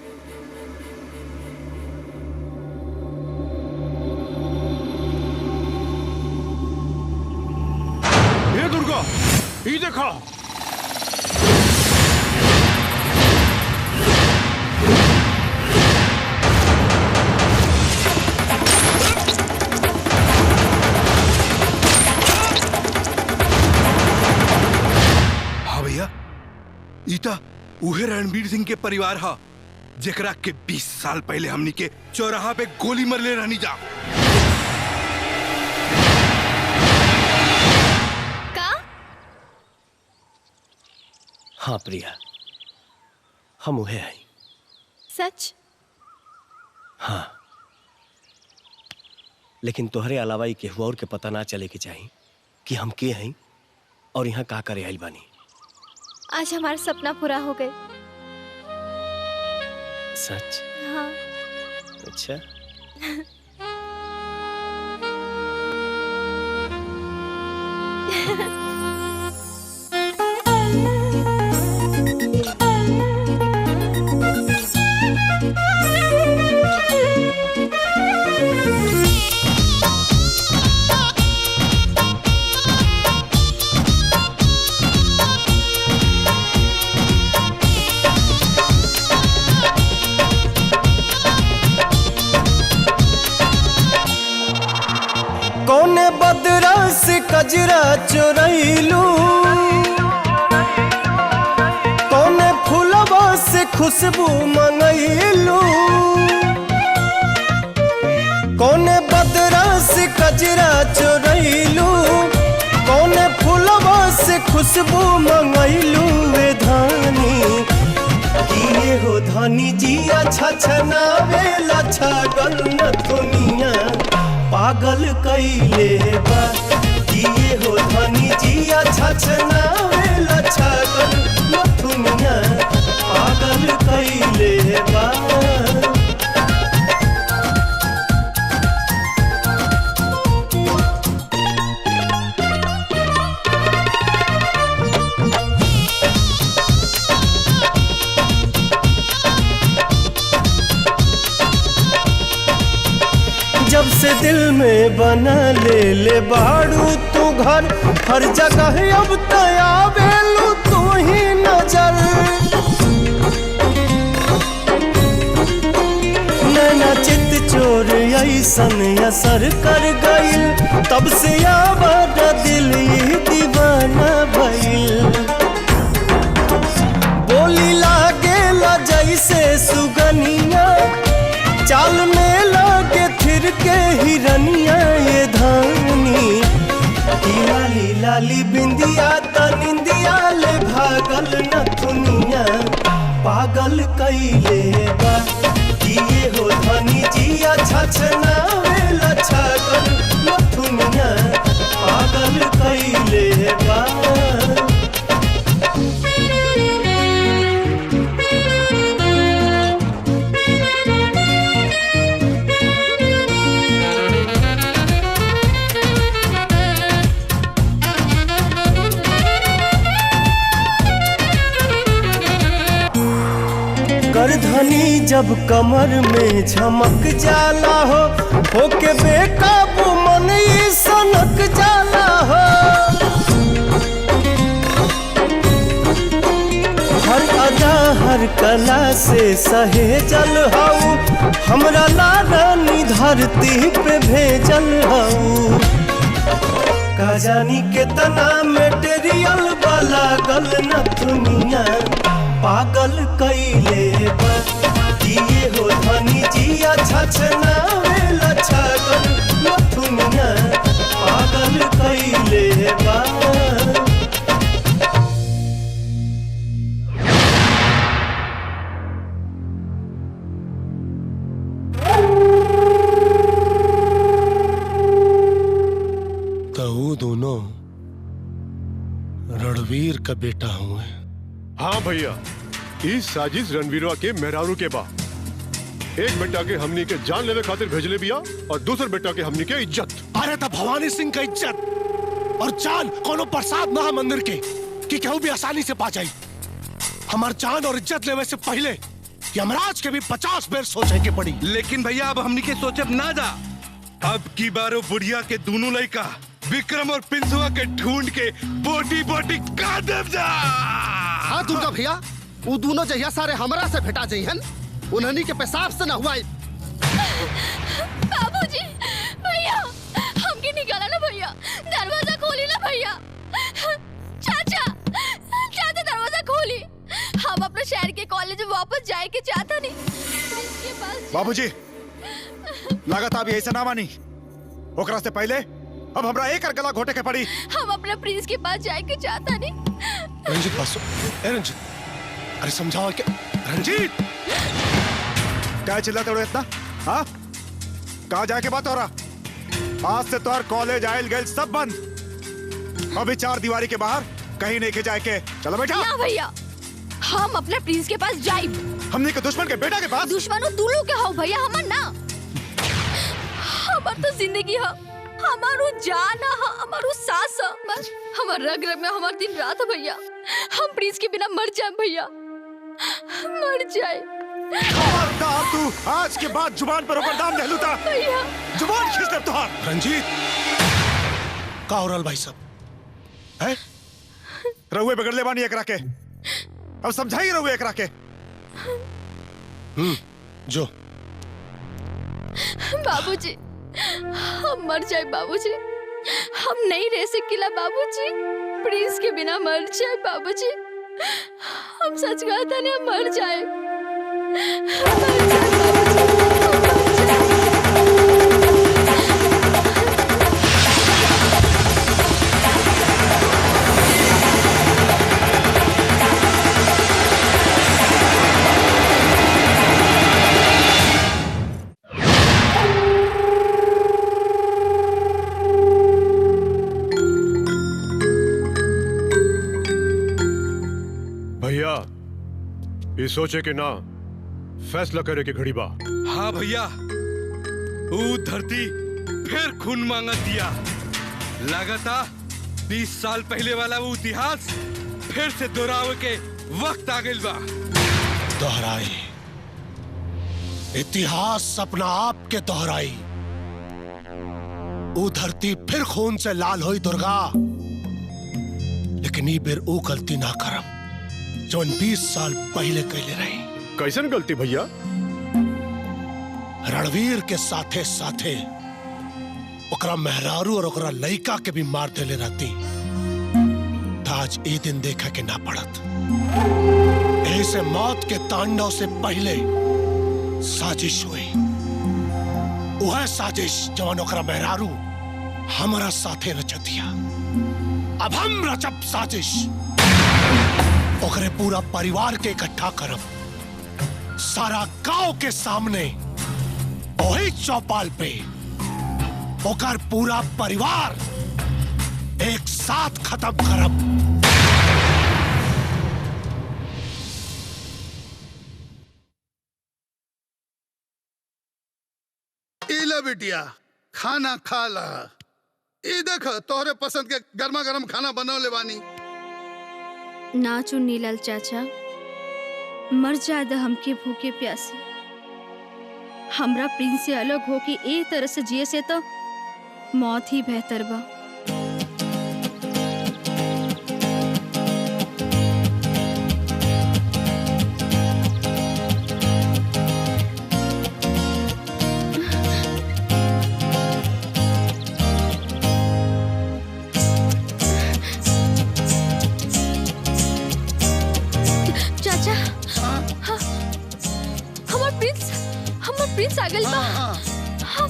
ये दुर्गा, ये देखा। ईता उहे रणबीर सिंह के परिवार हा, जेकरा के 20 साल पहले हमनी के चौराहा पे गोली मरले रहनी जा। का? हाँ प्रिया, हम उहे हैं। सच? हाँ, लेकिन तोहरे अलावा ही केहू और के पता ना चले के चाहिए कि हम के हैं और यहाँ का करे आइल बानी। आज हमारा सपना पूरा हो गए। सच? हाँ। अच्छा। कजरा चोरैलू कौने फूलवा से खुशबू मंगैलू कौने बदरा से कजरा चोरैलू कौने फूलवा से खुशबू मंगैलू वे धानी किए हो धानी जी अच्छा छनावे लच्छा गल न दुनिया पागल कैले बा किए हो धानी जी अच्छा छनावे लच्छा गल न दुनिया पागल कैले बा जब से दिल में बना ले बाड़ू तू घर हर जगह अब तया बेलू तू ही नजर नैना चित चोर ऐसन असर कर गइल तब से आवाज दिल ये दीवाना भइल बोली लागेला जैसे सुगनिया चाल में लागे फिर के हिरनिया ये धानी लाली लाली बिंदिया तनिंदिया ले भागल न दुनिया पागल कैले बा किए हो धनी जिया छछनावे लच्छा गल न दुनिया पागल कैले बा करधनी जब कमर में झमक जाला हो होके बेकाबू मन ही सनक जाला हो हर अदा हर कला से सहेजल हऊ हमरा लारानी धरती पे भेजल हऊ का जानी कितना मेटेरियल वाला गल न दुनिया पागल कैले बा किए हो धनी जिया छछनावे लच्छा गल न दुनिया पागल कैले बा तो दोनों रणवीर का बेटा हूँ। हाँ भैया इस साजिश रणवीरवा के मेहरारू के बा एक बेटा के हमनी के जान लेवे खातिर भेजले बिया और दूसरे बेटा के हमनी के इज्जत। अरे तो भवानी सिंह का इज्जत और जान कोनो प्रसाद ना मंदिर के कि केहू भी आसानी से पा जाई। हमार जान और इज्जत लेवे से पहले यमराज के भी 50 बेर सोचे के पड़ी। लेकिन भैया अब हमनी के सोचब ना जा। अब की बारो बुढ़िया के दोनों लड़का विक्रम और पिंसुआ के ढूंढ के बोटी बोटी काट देव जा। हाँ दुर्गा भैया वो दोनों जहिया सारे हमरा से भेटा जइहन उन्हनी के पेशाब से न हुआ। बाबूजी भैया हमके निकाला ना भैया दरवाजा खोली ना भैया। चाचा चाचा दरवाजा खोली हम अपने शहर के कॉलेज में वापस जाए के चाहता नहीं। बाबूजी लागत आप यही से ना मानी ओकरा से पहले अब हमरा एक गला घोटे के पड़ी। हम अपने प्रिंस के पास जाए के चाहता नहीं। रंजीत बस रंजीत अरे समझाओ क्या रंजीत क्या चिल्लाते हो इतना? हाँ कहाँ जाके बात हो रहा? आज से तो कॉलेज आयल गए सब बंद। अभी 4 दीवारी के बाहर कहीं नहीं के जाए के। चलो बेटा। ना भैया हम अपने प्रिंस के पास जाए। हमने के दुश्मन के बेटा के पास? दुश्मनों तू लोग क्या हो भैया हमार ना। हमार तो जिंदगी है हमारू जान है हमारू सांस है बस हमार रग रग में हमार दिन रात है भैया। हम प्रिंस के बिना मर जाए भैया मर जाए। खबरदार तू आज के बाद जुबान पर ऊपर दाम नहीं लूटा। भैया जुबान खींच दे तुहार। रंजीत का हो रहा भाई साहब है? रहुए बिगड़ले बानी एकरा के अब समझाई रहुए एकरा के। जो बाबूजी हम मर जाए बाबूजी हम नहीं रह सकेला बाबूजी। प्रिंस के बिना मर जाए बाबूजी। हम सच कहता नहीं, हम मर जाए। भैया ये सोचे कि ना फैसला करे कि घड़ी बा। हाँ भैया, वो धरती फिर खून मांगा दिया। लगाता 20 साल पहले वाला वो इतिहास फिर से दोहरावे के वक्त आ गइल बा। दोहराई इतिहास अपना आप के दोहराई। वो धरती फिर खून से लाल हुई दुर्गा, लेकिन ये बेर वो गलती ना करम जो 20 साल पहले कैले रही। कैसन गलती भैया? रणवीर के साथे साथे ओकरा मेहरारू और ओकरा लइका के भी मार देले रहती, आज ये दिन देखा के ना पड़त। ऐसे मौत के तांडव से पहले साजिश हुई, वह साजिश जवान ओकरा मेहरारू हमारा साथे रचतिया। अब हम रचब साजिश, ओकरे पूरा परिवार के इकट्ठा करब, सारा गांव के सामने वही चौपाल पे ओकर पूरा परिवार एक साथ खत्म करब। इला बिटिया खाना खा ला। ई देख तोहरे पसंद के गर्मा गर्म खाना बनौले बानी। ना चुन्नीलाल चाचा, मर जादा हमके भूखे प्यासे। हमरा प्रिंस से अलग हो के ए तरह से जिए से तो मौत ही बेहतर बा। चाचा, हाँ, हमार प्रिंस आ गइल बा। हाँ,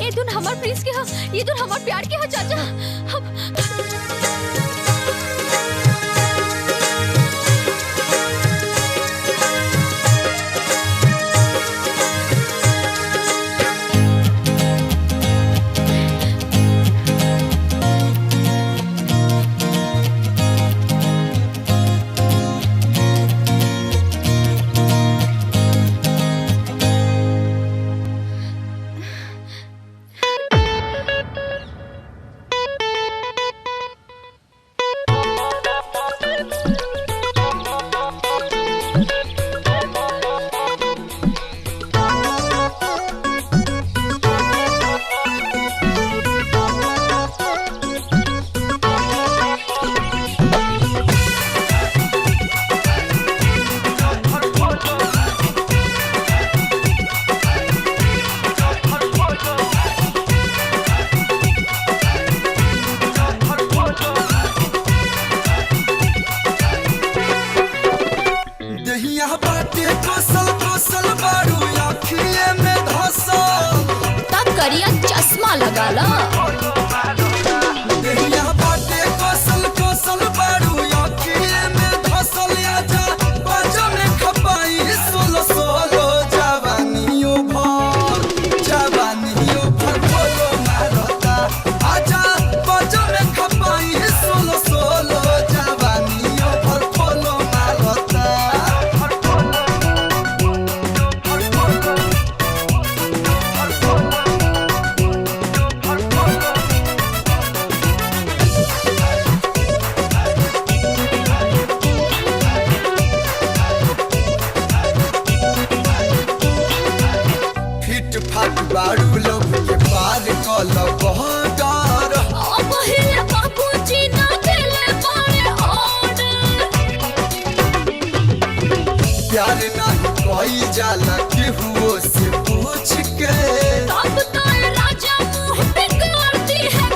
ये धुन हमार प्रिंस के हा, ये धुन हमार प्यार के हा चाचा। हम करिया चश्मा लगा ला। प्यार नहीं कोई जाला केहू से पूछ के, तब तो राजा मुंह पे करती है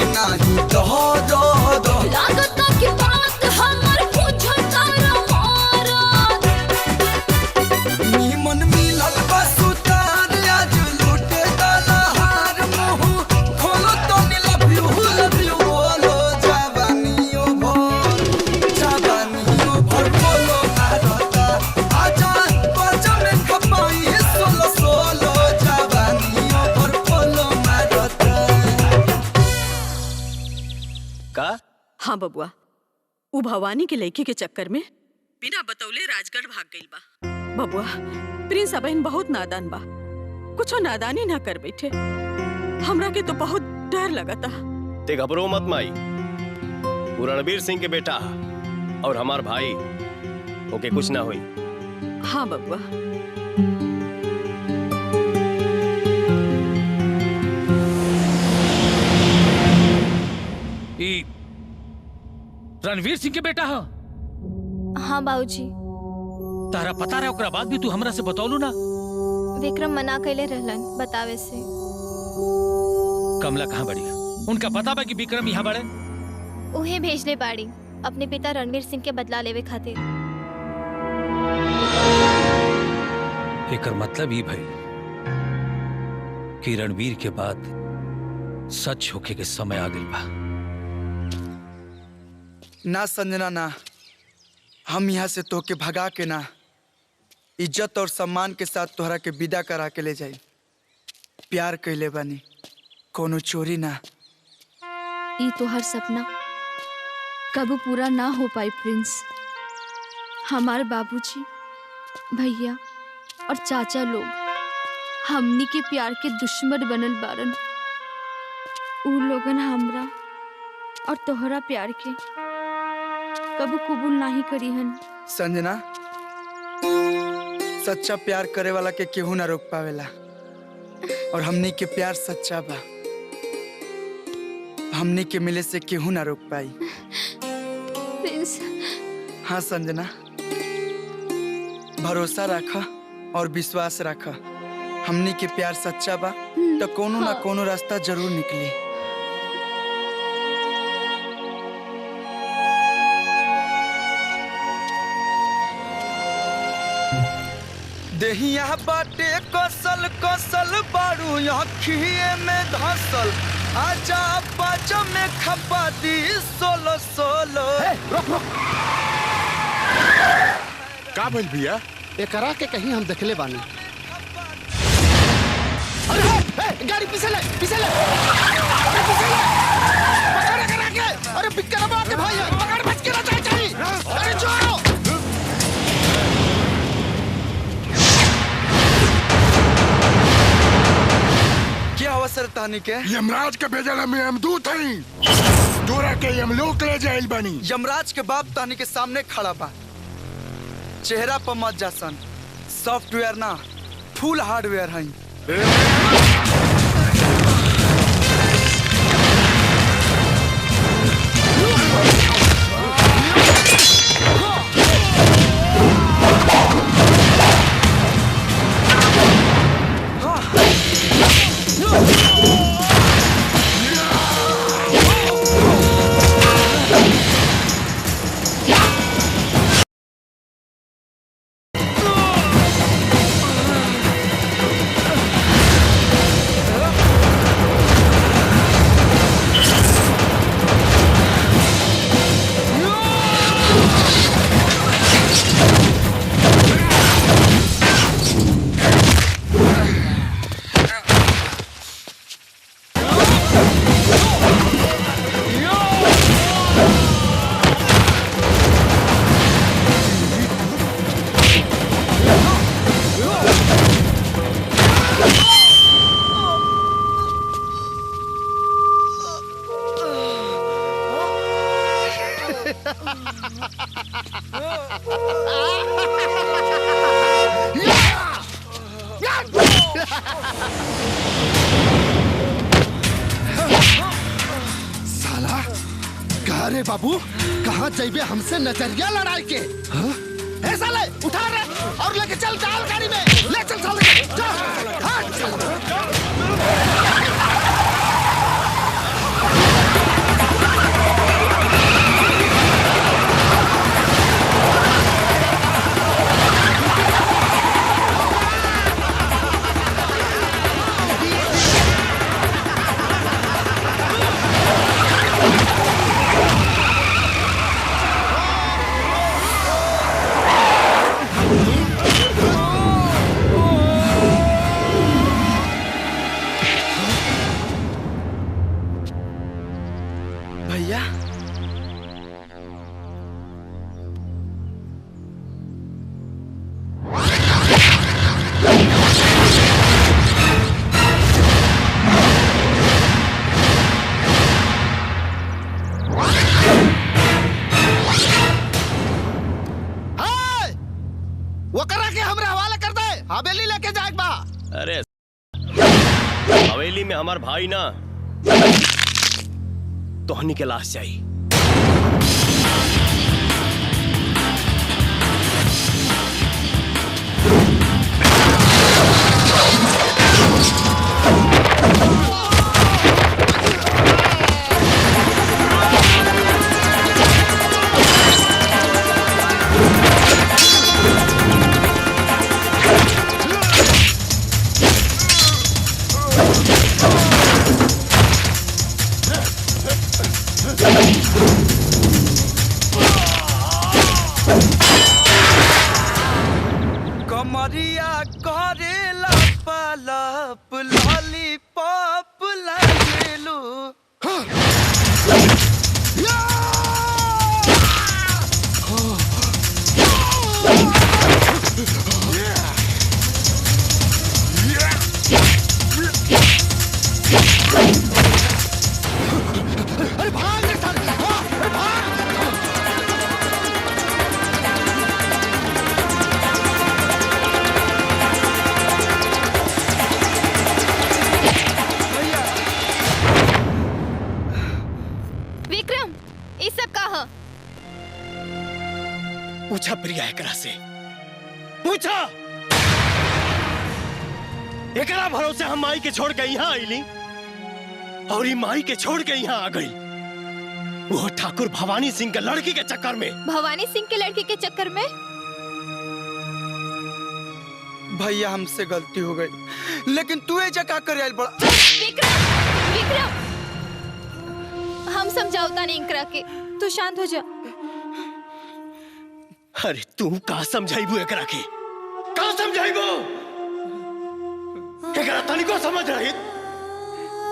नहीं दर्द लागता की बात हमर पूछो तारा मारा निमन मिलल बस उतार आज लूटे दलहार मुँह खोलो तो लव यू बोलो जवानियों भर बोलो भारता आजा बाजा में खपाई सोलो सोलो जवानियों भर बोलो भारता। का हाँ बबुआ, उ भवानी के लड़की के चक्कर में बिना बतौले राजगढ़ भाग गइल बा। बबुआ, प्रिंस अबहिन बहुत नादान बा, कुछो नादानी ना कर बैठे। हमरा के तो बहुत डर लगता। ते घबरो मत माई, वो रणवीर सिंह के बेटा और हमार भाई, ओके कुछ ना हुई। हाँ बबुआ। रणवीर सिंह के बेटा हो? हाँ बाबूजी। तारा पता रहे ओकरा बाद भी तू हमरा से बतौलू ना? विक्रम मना कैले रहलन बतावे से। कमला कहाँ बड़ी? उनका पता बा कि विक्रम यहाँ बड़े? उहे भेजले बाड़ी अपने पिता रणवीर सिंह के बदला लेवे खातिर। एकर मतलब ये भई कि रणवीर के बाद सच होके के समय आ गइल बा। ना संजना ना, हम यहाँ से तोके भगा के ना, इज्जत और सम्मान के साथ तोहरा के विदा करा के ले जाई। प्यार कैले बानी, कोनो चोरी ना। ई तोहर सपना कबू पूरा ना हो पाई प्रिंस। हमारे बाबूजी, भैया और चाचा लोग हमनी के प्यार के दुश्मन बनल बारन। उ लोगन हमरा और तोहरा प्यार के कबू कबूल नहीं करी हन। संजना, सच्चा प्यार करे वाला के केहू ना रोक पावेला और हमनी के प्यार सच्चा बा। हमनी के मिले से केहू ना रोक पाई। प्रिंस। हाँ संजना, भरोसा रखा और विश्वास रखा। हमनी के प्यार सच्चा बा तो कोनो ना कोनो रास्ता जरूर निकली। देहिया बाटे कसल कसल बारू अखिए में धसल आजा बाजा में खपा दी सोलो सोलो। का भइल भैया? एकरा के कहीं हम देखले बानी। अरे गाड़ी पीछे ले पीछे ले पकड़ करा के। अरे बिक्कर बाप के भाई पकड़ बच के ना चाहिए। अरे छोड़ो। क्या अवसर तानी के? यमराज के भेजल में यमदूत हई, तोरा के यमलोक ले जाइल बनी। यमराज के बाप तानी के सामने खड़ा बा। चेहरा पर मत जासन, सॉफ्टवेयर ना फुल हार्डवेयर हई। साला कहा रे बाबू, कहाँ जाइबे हमसे नजरिया लड़ाई के? हाँ? ए साले उठा रे और लेके चल डाल गाड़ी में, ले चल साले चल। हवेली लेके जाए बा। अरे हवेली में हमार भाई ना तोहनी के लाश चाहिए। कमरिया करेला पलप लॉलीपॉप लगेलू। अरे भाग रे साले, अरे भाग। विक्रम ये सब का ह? पूछा प्रिया एकरा से, पूछा। एकरा भरोसे हम माई के छोड़ के यहाँ आईली और ये माई के छोड़ के यहाँ आ गई वो ठाकुर भवानी सिंह के लड़की के चक्कर में। भवानी सिंह के लड़की के चक्कर में? भैया हमसे गलती हो गई, लेकिन तू ये जगह कर आइल बड़ा। विक्रम हम समझाओता नहीं इंकरा के, तू शांत हो जा। अरे तू का समझाइबू एकरा के? का समझाइबू? एकरा तनिको समझ रही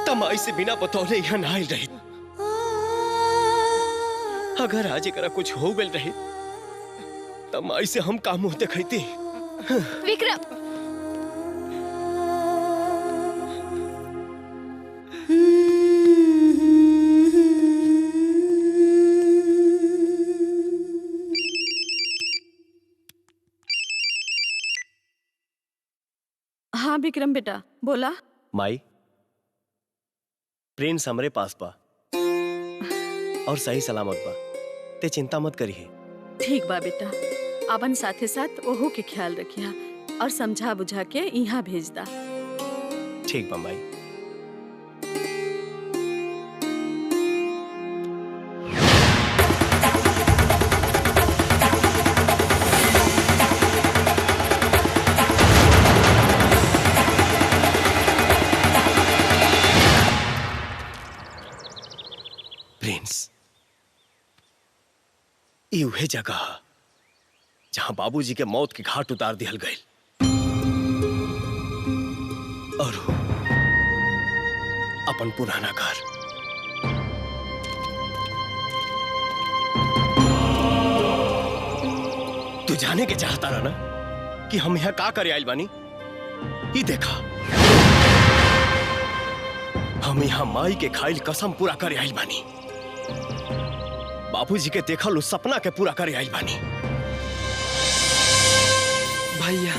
तमाई से बिना बतौले यहाँ ना आइल रही। अगर आज एकरा कुछ हो गइल रही तमाई से हम का मुंह देखैती। विक्रम हाँ विक्रम बेटा बोला। माई प्रिंस हमरे पास बा और सही सलामत बा, ते चिंता मत करिए। ठीक बा बेटा, अपन साथे साथ ओहो के ख्याल रखिया और समझा बुझा के यहाँ भेज दा। ठीक बा माई। प्रिंस ये वह जगह जहां बाबूजी के मौत के घाट उतार दिहल गए और अपन पुराना घर। तू जाने के चाहता रहा ना कि हम यहाँ का करे आइल बानी? ये देखा हम यहाँ माई के खाइल कसम पूरा करे आइल बानी, बाबूजी के देखल उस सपना के पूरा करे आइल बानी। भैया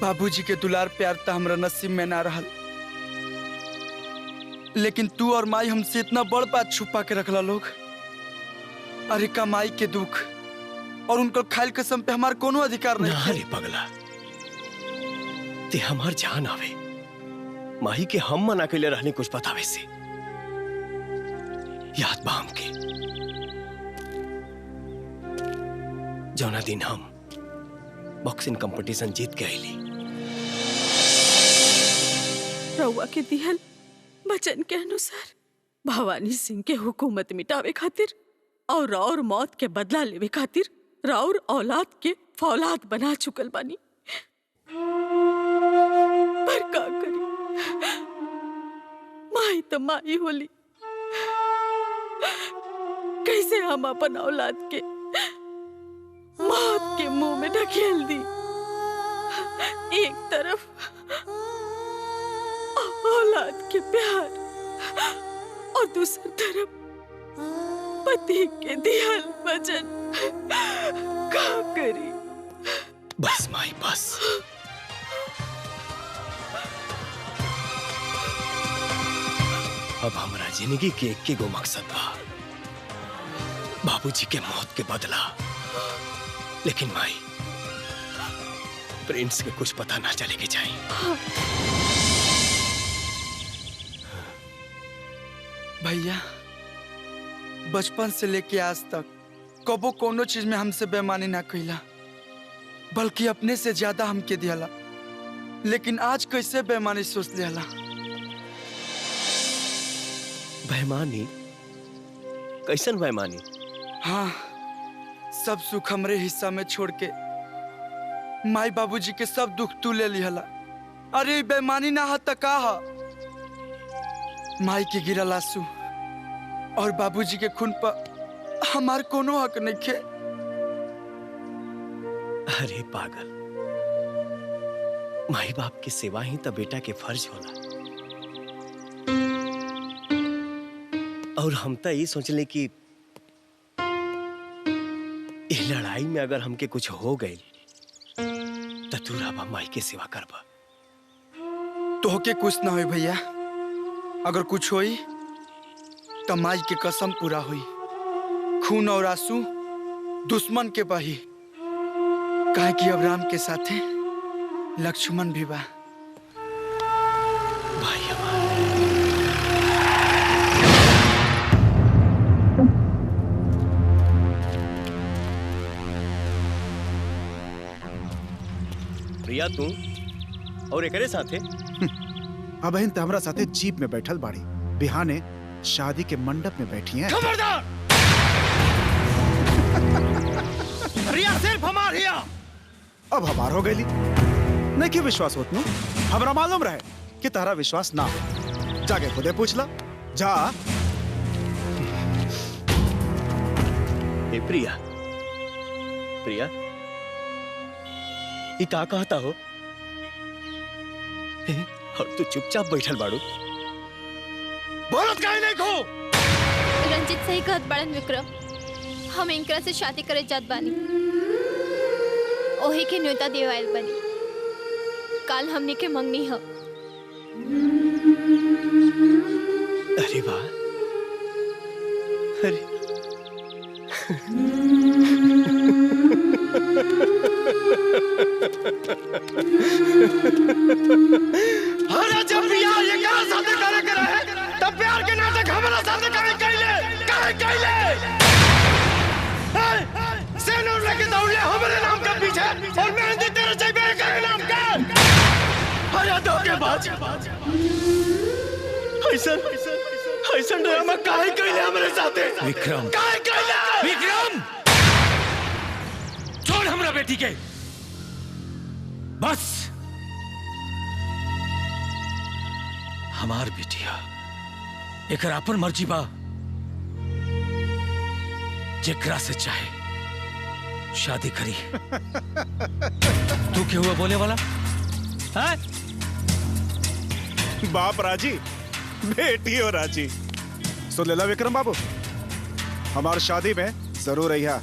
बाबूजी के दुलार प्यार तो हमरा नसीब में ना रहल, लेकिन तू और माई हमसे इतना बड़ बात छुपा के रखला लोग। अरे का माई के दुख और उनकर खाइल कसम पे हमार कोनो अधिकार नहीं है। अरे पगला ते हमार जान आवे, माही के हम मना के लिए रहने कुछ बतावे से याद बा हमके जौना दिन हम बॉक्सिंग कंपटीशन जीत के आईली। रउआ के दिहल वचन के अनुसार भवानी सिंह के हुकूमत मिटावे खातिर और मौत के बदला लेवे खातिर राउर औलाद के फौलाद बना चुकल बानी। पर का करी, माई तो माई होली। कैसे हम अपन औलाद के मौत के मुंह में ढकेल दी। एक तरफ औलाद के प्यार और दूसरी तरफ पति के दिहल वचन। का करी? बस माई बस। अब हमारा जिंदगी के एक गो मकसद बा, बाबूजी के मौत के बदला। लेकिन माई, प्रिंस के कुछ पता ना चले के चाहिए। भैया, बचपन से लेके आज तक कबो कोनो चीज में हमसे बेईमानी ना कइला, बल्कि अपने से ज्यादा हमके दियाला। लेकिन आज कैसे बेईमानी सोच लियाला? बेईमानी? कैसन बेईमानी? हाँ, सब सुख हमरे हिस्सा में छोड़ के माई बाबूजी के सब दुख तू ले लिहला। अरे बेईमानी ना हा त का हा? माई के गिरल आंसू और बाबूजी के खून पर हमार कोनो हक नहीं खे। अरे पागल, माई बाप की सेवा ही तो बेटा के फर्ज होला। और हम तो ये सोचले कि इस लड़ाई में अगर हमके कुछ हो गई तो तू राबा माई के सेवा करबा। तोहके कुछ ना होई भैया, अगर कुछ होई तो माई के कसम पूरा हुई। खून और आंसू दुश्मन के बही, काहे कि अब राम के साथे लक्ष्मण भी बा। प्रिया, तू और एकरे साथे? अब इन हमरा साथे जीप में बैठल बाड़ी, बिहाने शादी के मंडप में बैठी हैं। खबरदार! रिया सिर्फ हमार हिया। अब हमार हो गई। नहीं कि विश्वास होत नु? हमरा मालूम रहे कि तारा विश्वास ना हो। जाके खुदे पूछ ला। जा। ए प्रिया, प्रिया, ये का कहता हो? और तू चुपचाप बैठल बाड़ू। बोलत काहे नहीं खो? रंजित सही कहत बड़न विक्रम, हम इनकरा से शादी करे जात बानी। ओही के न्योता देवाइल बनी। काल हमने के मंगनी हो। अरे वाह, अरे अरे जब प्यार ये करा साथे करे करे है, तब प्यार के नाटक हमारा साथे करे कैले सेनूर लेके दौड़े हमारे नाम के पीछे और मेहंदी तेरे चाहिए करे नाम का। अरे धोखेबाज, ऐसा ड्रामा काहे कैले हमारे साथे? विक्रम, काहे कैले? विक्रम, छोड़ हमरा बेटी के। बस हमार बेटिया एक अपन मर्जी बा, जेकरा से चाहे शादी करी। तू क्या हुआ बोले वाला है? बाप राजी, बेटी हो राजी। सुन लेला विक्रम बाबू, हमार शादी में जरूर रहिया।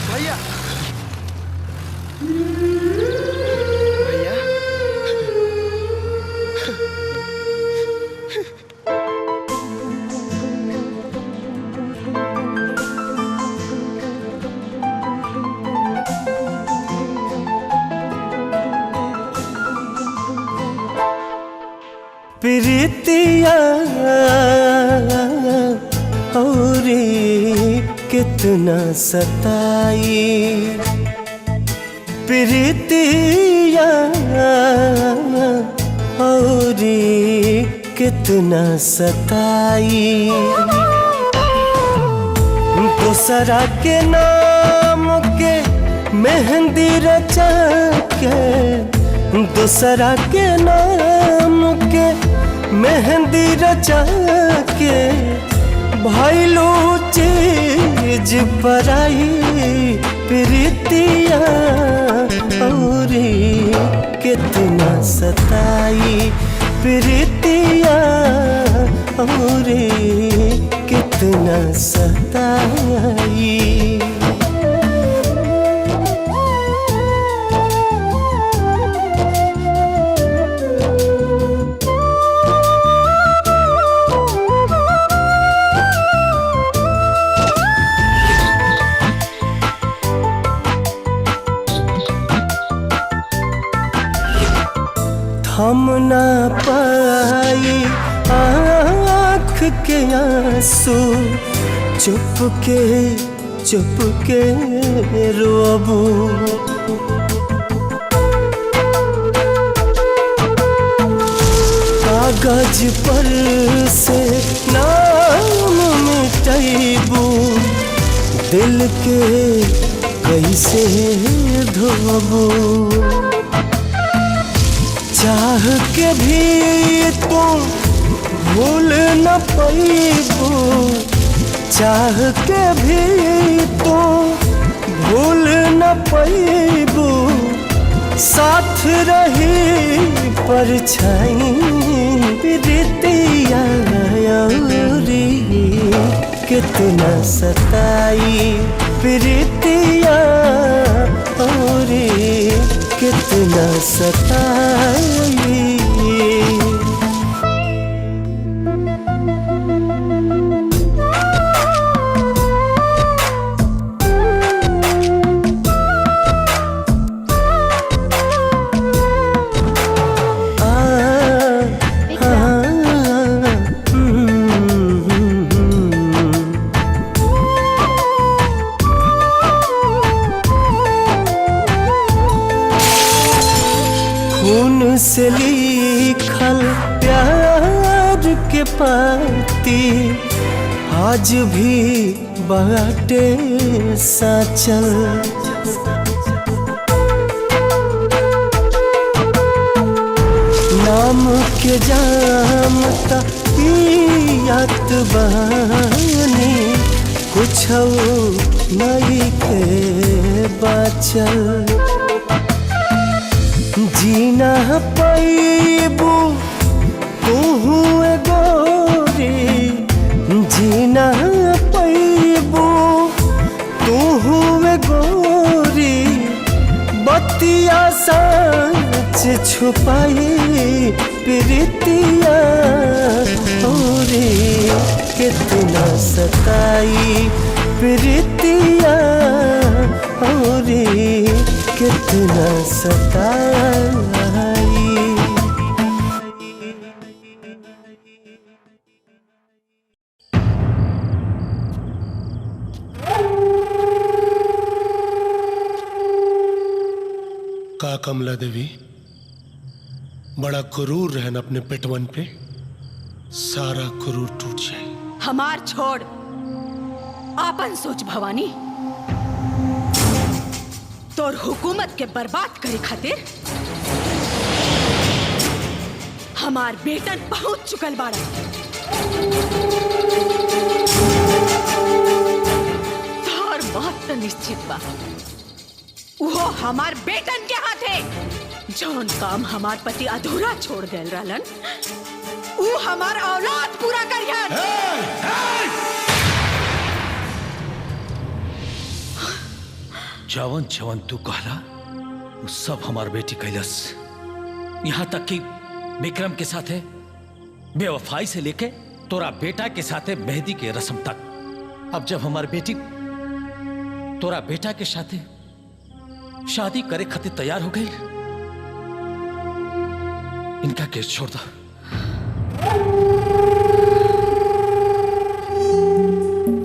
भैया, भैया, प्रीतिया और कितना सताई, प्रीतिया और कितना सताई। दूसरा के नाम के मेहंदी रचा के, दूसरा के नाम के मेहंदी रचा के भइलू चीज पराई। प्रीतिया और कितना सताई, प्रीतिया और कितना सताई। मिटाई आँख के आंसू चुपके चुपके रोबू। कागज पर से नाम मिटाइबू दिल के कैसे धोबू। चाह के भी तुम भूल न पाइबू, चाह के भी तुम भूल न पाइबू। साथ रही परछाई प्रीतिया औरी कितना सताई प्रीतिया औरी कितना सताई। से लिखल प्यार के पाती आज भी बाटे साचल। नाम के जाम पियात बानी कुछ नहीं के बाचल। जीना पैबू तू गोरी, जीना पैबू तू गोरी। बतिया सच छुपाई प्रीतिया औरी कितना सताई प्रीतिया औरी कितना सताई। का कमला देवी बड़ा गुरूर रहन अपने पेटवन पे, सारा गुरूर टूट जाए। हमार छोड़ आपन सोच भवानी। तोर हुकूमत के बर्बाद करे खातिर हमार बेटन पहुंच चुकल बाड़ा। तार मौत तो निश्चित बा, वो हमार बेटन के हाथे। जौन काम हमार पति अधूरा छोड़ गए रहलन वो हमार औलाद पूरा करियन। जवन जवन तू कहला वो सब हमार बेटी कैलस। यहाँ तक कि विक्रम के साथे बेवफाई से लेके तोरा बेटा के साथे मेहंदी के रस्म तक। अब जब हमार बेटी तोरा बेटा के साथे शादी करे खातिर तैयार हो गई, इनका केस छोड़ दो।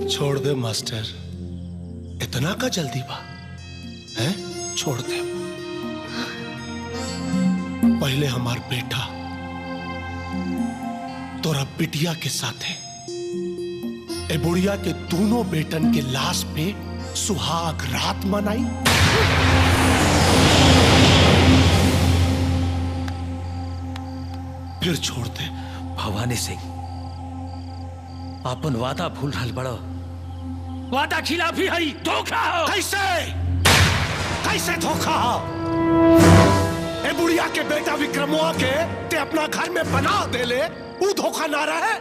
छोड़ दे मास्टर, इतना का जल्दी बा है? छोड़ दे। पहले हमार बेटा तोरा बिटिया के साथ है ए बुढ़िया के दोनों बेटन के लाश पे सुहाग रात मनाई। फिर छोड़ दे। भवानी सिंह अपन वादा भूल रहल बड़ो। वादा खिलाफी है, धोखा हो। कैसे कैसे धोखा हो? ए बुढ़िया के बेटा विक्रमोआ के ते अपना घर में बना दे ले, वो धोखा ना रहे।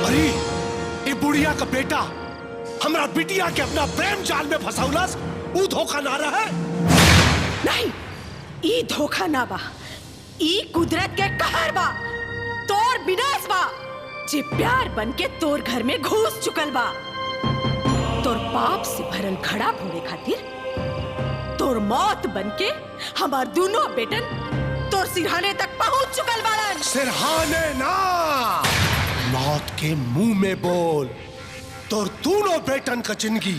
अरे ए बुढ़िया का बेटा हमरा बिटिया के अपना प्रेम जाल में फंसाउलस, वो धोखा ना रहे। नहीं, ई धोखा ना बा, ई कुदरत के कहर बा, तोर विनाश बा। जे प्यार बन के तोर घर में घुस चुकल बा। तोर पाप से भरल घड़ा फोड़े खातिर तोर मौत बन के हमार दोनों बेटन तोर सिरहाने तक पहुंच चुकल बाड़न। सिरहाने ना, मौत के मुंह में बोल। तो दोनों बेटन का जिंदगी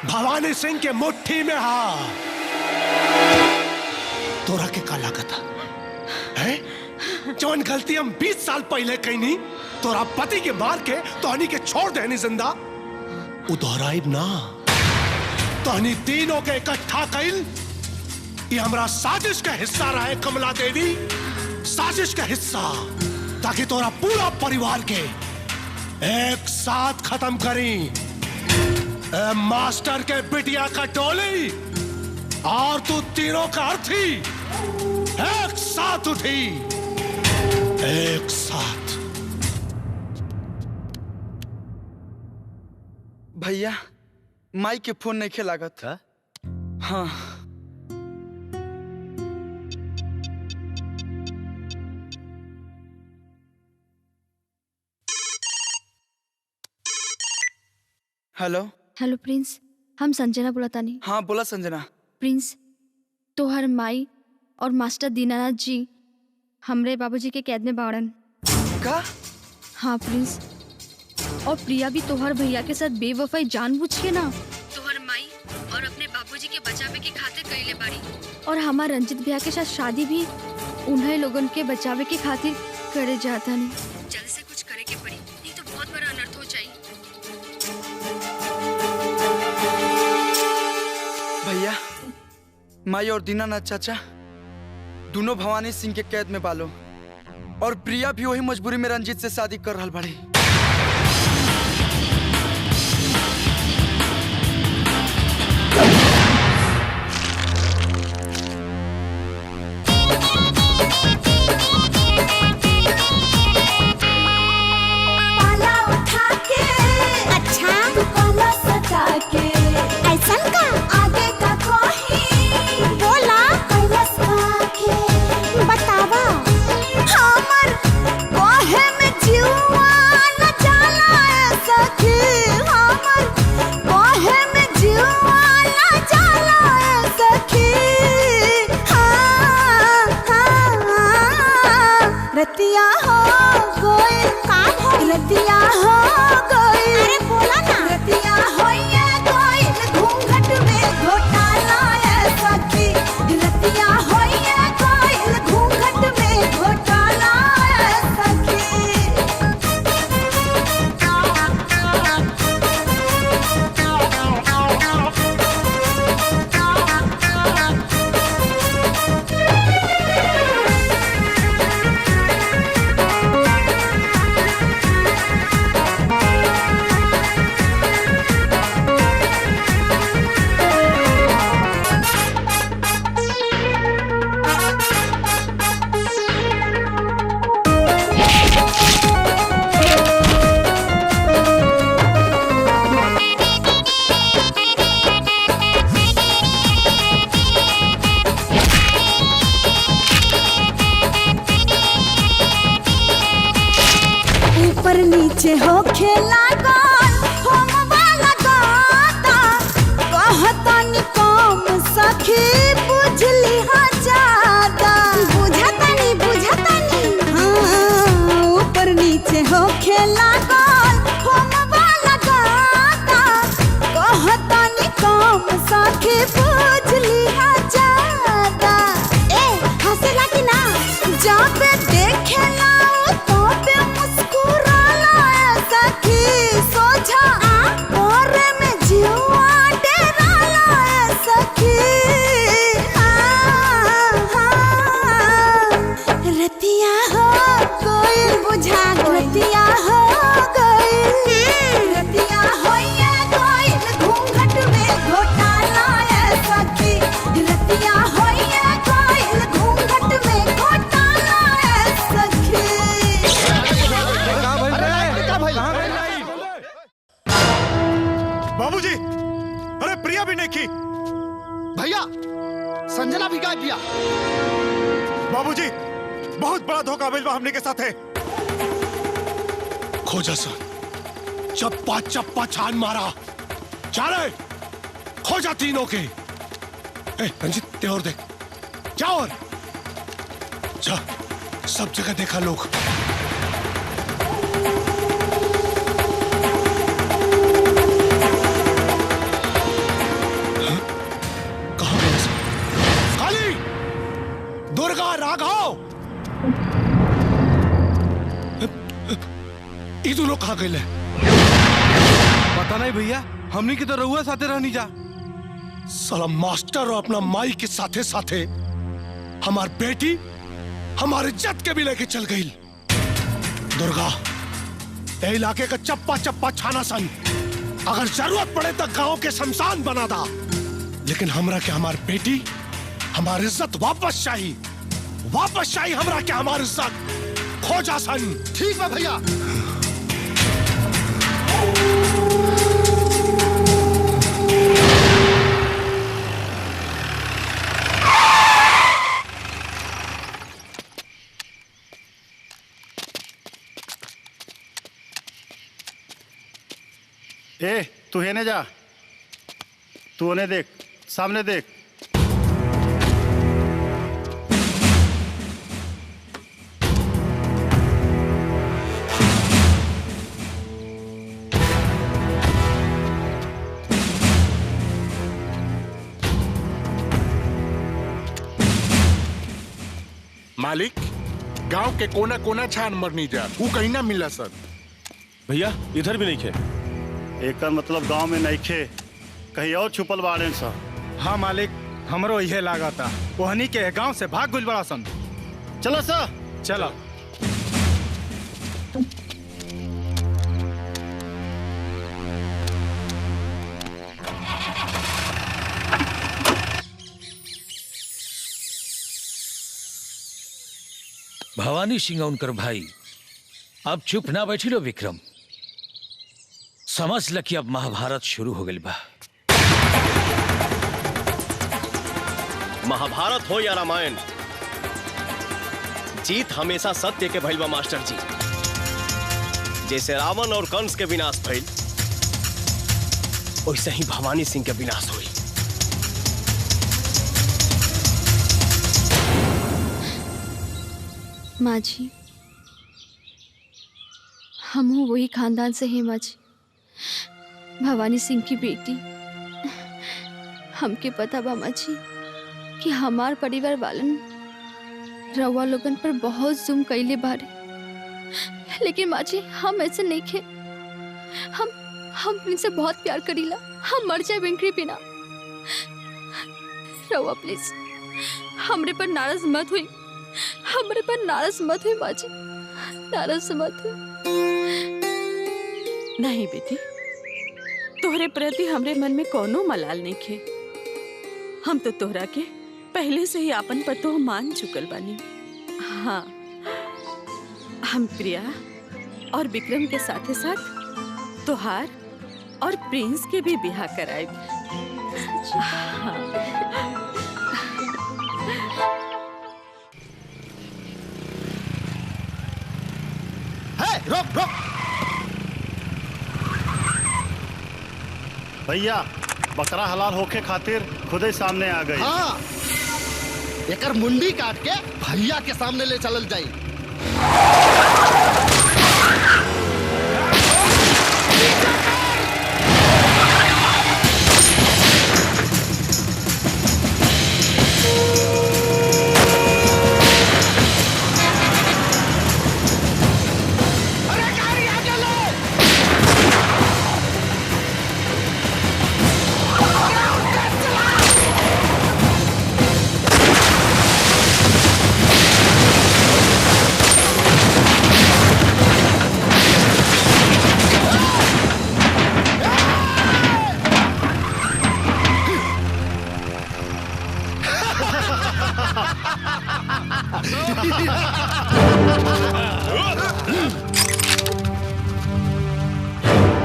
भवानी सिंह के मुट्ठी में हा। तोरा के का लागत है? जवन गलती हम 20 साल पहले कहीं तोरा पति के मार के तोहनी के छोड़ देनी जिंदा उदोहराइब ना। तोहनी तीनों के इकट्ठा कइल ये हमरा साजिश का हिस्सा रहे कमला देवी, साजिश का हिस्सा, ताकि तोरा पूरा परिवार के एक साथ खत्म करी। मास्टर के बिटिया का टोली और तू तीनों का अर्थी एक साथ उठी, एक साथ। भैया माई के फोन नहीं खेलागत। हाँ हेलो हेलो प्रिंस, हम संजना बुलातानी। हाँ बोला संजना। प्रिंस, तोहर माई और मास्टर दीनानाथ जी हमरे बाबूजी के कैद में बाड़न। का? हाँ प्रिंस, और प्रिया भी तोहर भैया के साथ बेवफाई जानबूझ के ना तोहर माई और अपने बाबूजी के बचावे के खातिर कइले बाड़ी। और हमार रंजित भैया के साथ शादी भी उन्हें लोगन के बचावे के खातिर करे जाता नहीं। जल्दी से कुछ करे के पड़ी, नहीं तो बहुत बड़ा अनर्थ हो जाए। भैया माई और दीनानाथ चाचा दोनों भवानी सिंह के कैद में बालो, और प्रिया भी वही मजबूरी में रंजीत से शादी कर रहल बाड़ी। रतिया हो गई, रतिया हो गई, अरे बोला ना। रतिया हो गई, घूंघट में घोटाला है सखी। रतिया हो गई, घूंघट में घोटाला है सखी। ऊपर नीचे हो खेला गोल, होम वाला गाता, कहता नि कम सखी, बुझली हा ज्यादा। बुझता नहीं, हाँ। ऊपर नीचे हो खेला गोल, होम वाला गाता, कहता नि कम सखी, बुझली हा ज्यादा। ए हंसेला कि ना, जब देखेला तो पे मुस्कुराला सखी, सोझा और में जीवा डेराला सखी। रतिया हो गई, बुझा रतिया हो गई, रतिया हो गई, घूंघट में घोटाला है सखी। रतिया हो गई, घूंघट में घोटाला है सखी। बाबूजी, अरे प्रिया भी नहीं की। भैया संजना भी गायब किया। बाबूजी बहुत बड़ा धोखा बिल्वा हमने के साथ है। खोजा सर, चप्पा चप्पा छान मारा, चारे खोजा तीनों के। ए, रंजित ते और देख, जाओ और जा, सब जगह देखा लोग। कहाँ गए सब? काली, दुर्गा, राघव, ये दोनों कहाँ गए? पता नहीं भैया, हमनी की तो रहुआ साथे रहनी जा। साला मास्टर और अपना माई के साथे साथे हमार बेटी हमारे इज्जत के भी लेके चल गई। दुर्गा, ए इलाके का चप्पा चप्पा छाना सन, अगर जरूरत पड़े तो गांव के शमशान बना दा, लेकिन हमरा के हमार बेटी हमारी इज्जत वापस चाहिए, वापस चाहिए हमरा के हमारी इज्जत। खोजा सन। ठीक है भैया। ए, तू हेने जा, तू उन्हें देख, सामने देख। मालिक, गांव के कोना कोना छान मरनी जा, वो कहीं ना मिला सर। भैया इधर भी नहीं खे। एक मतलब गांव में नहीं खे, कहीं और छुपल बाड़े सा। हाँ मालिक, हमरो यह लागा था, ओहनी के गांव से भाग गुल बड़ा सन। चलो सर, चलो। भवानी सिंह उनकर भाई, अब चुप ना बैठी लो विक्रम, समझ ल कि अब महाभारत शुरू हो गई बा। महाभारत हो या रामायण, जीत हमेशा सत्य के भइल बा मास्टर जी। जैसे रावण और कंस के विनाश भइल, वैसे ही भवानी सिंह के विनाश हुई। माँ जी, हम वही खानदान से हैं माँ जी, भवानी सिंह की बेटी। हमके पता बा माँ जी कि हमार परिवार वालन रउआ लोगन पर बहुत जुल्म कैले बारे, लेकिन माँ जी हम ऐसे नहीं खे। हम इनसे बहुत प्यार करीला, हम मर जाए बिंकरी बिना। रउआ प्लीज हमरे पर नाराज मत हुई, हमरे पर नाराज मत हुई माँ जी, नाराज मत हुई। नहीं बेटी, तोहरे प्रति हमरे मन में कोनो मलाल नहीं खे। हम तो तोहरा के पहले से ही आपन पतो मान चुकल बानी। हाँ, हम प्रिया और विक्रम के साथे साथ तोहार और प्रिंस के भी बिहा कराए। हाँ। रोक रोक भैया, बकरा हलाल होके खातिर खुदे सामने आ गई। हाँ, एकर मुंडी काट के भैया के सामने ले चलल जाई।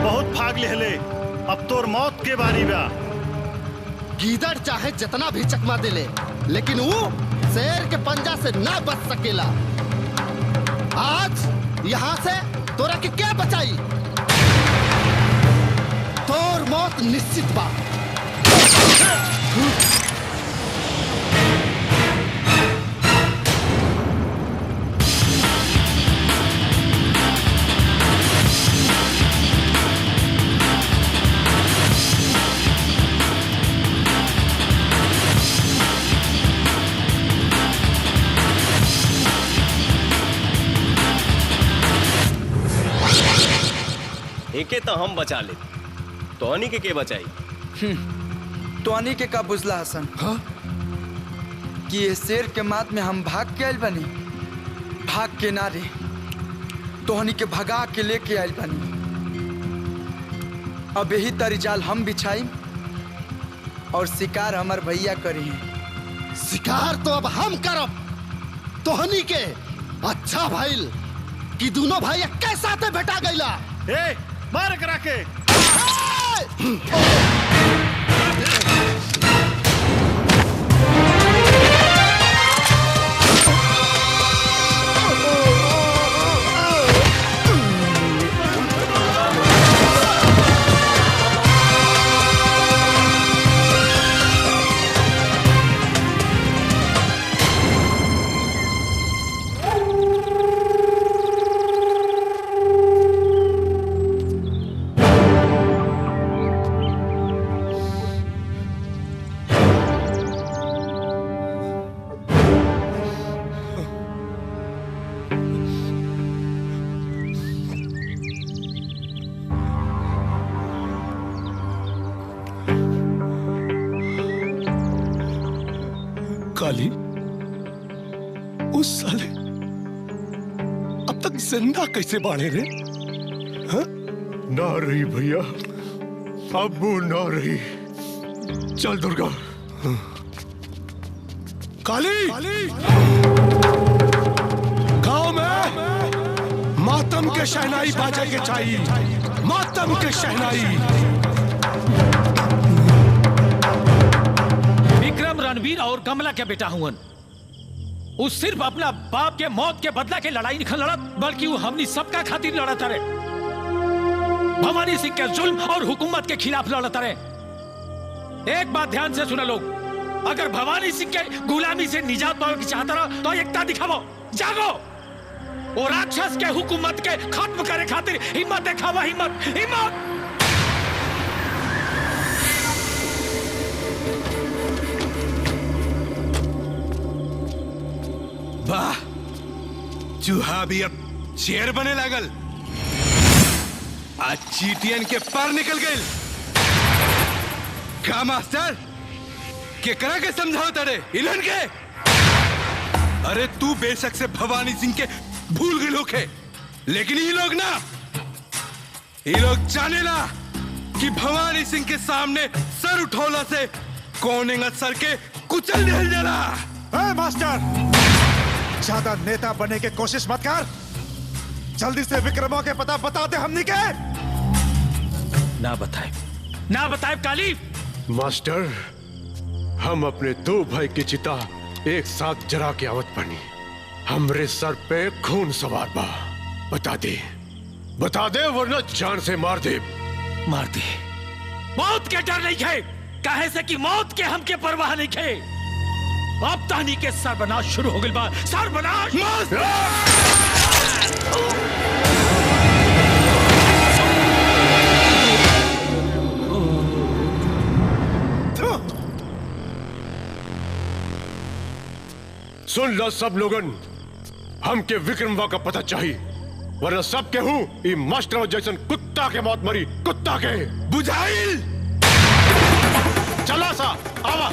बहुत भाग ले, अब तोर मौत के बारी बा। गीदड़ चाहे जितना भी चकमा दे ले, लेकिन वो शेर के पंजा से ना बच सकेला। आज यहाँ से तोरा के क्या बचाई? तोर मौत निश्चित बा। एके तो हम बचा ले, तोहनी के बचाई? तोहनी के का बुझला हसन? हाँ? कि ये शेर के मात में हम भाग के आयल बनी? भाग के नारे तोहनी के भगा के लेके आयल बनी। अब यही तरी जाल हम बिछाई और शिकार हमार भैया करी। शिकार तो अब हम करब तोहनी के। अच्छा भाईल कि दोनों भाई एक साथे भेटा गईला। ए मार करा के। काली, उस साले अब तक जिंदा कैसे बाढ़े रे? हाँ? ना रही भैया, अब वो ना रही। चल दुर्गा। काली, गांव में मातम के शहनाई बाजे के चाहिए, मातम के शहनाई। विक्रम रणवीर और कमला के बेटा हुवन। वो सिर्फ अपना बाप के मौत के बदला के लड़ाई नहीं लड़त, बल्कि वो हमनी सबका खातिर लड़त रहे। भवानी सिंह के जुल्म और हुकूमत के खिलाफ लड़त रहे। एक बात ध्यान से सुना लोग, अगर भवानी सिंह के गुलामी से निजात पावे की चाहता रहो तो एकता दिखावो, जागो। वो राक्षस के हुकूमत के खत्म करे खातिर हिम्मत दिखावा, हिम्मत, हिम्मत। वाह, चूहा भी अब शेर बने लागल। आज चीटियन के पर निकल गए। का मास्टर केकरा के समझाओ तड़े इलन के? अरे तू बेशक से भवानी सिंह के भूल गए लोग है, लेकिन ये लोग ना, ये लोग जाने ला कि भवानी सिंह के सामने सर उठौला से कौन सर के कुचल दिल जला। मास्टर, ज्यादा नेता बनने की कोशिश मत कर। जल्दी से विक्रमों के पता बता दे हमनी के। ना बताए काली। मास्टर, हम अपने दो भाई की चिता एक साथ जरा के आवत बनी। हमरे सर पे खून सवार बा। बता दे वरना जान से मार दे। मौत के डर नहीं है, काहे से कि मौत के हमके परवाह नहीं है। अब तानी के सर्वनाश शुरू हो गई बा, सर्वनाश। सुन लो सब लोगन, हमके विक्रमवा का पता चाहिए, वरना सब के हूँ ई मास्टर जैसन कुत्ता के मौत मरी, कुत्ता के। बुझाइल चला सा आवा।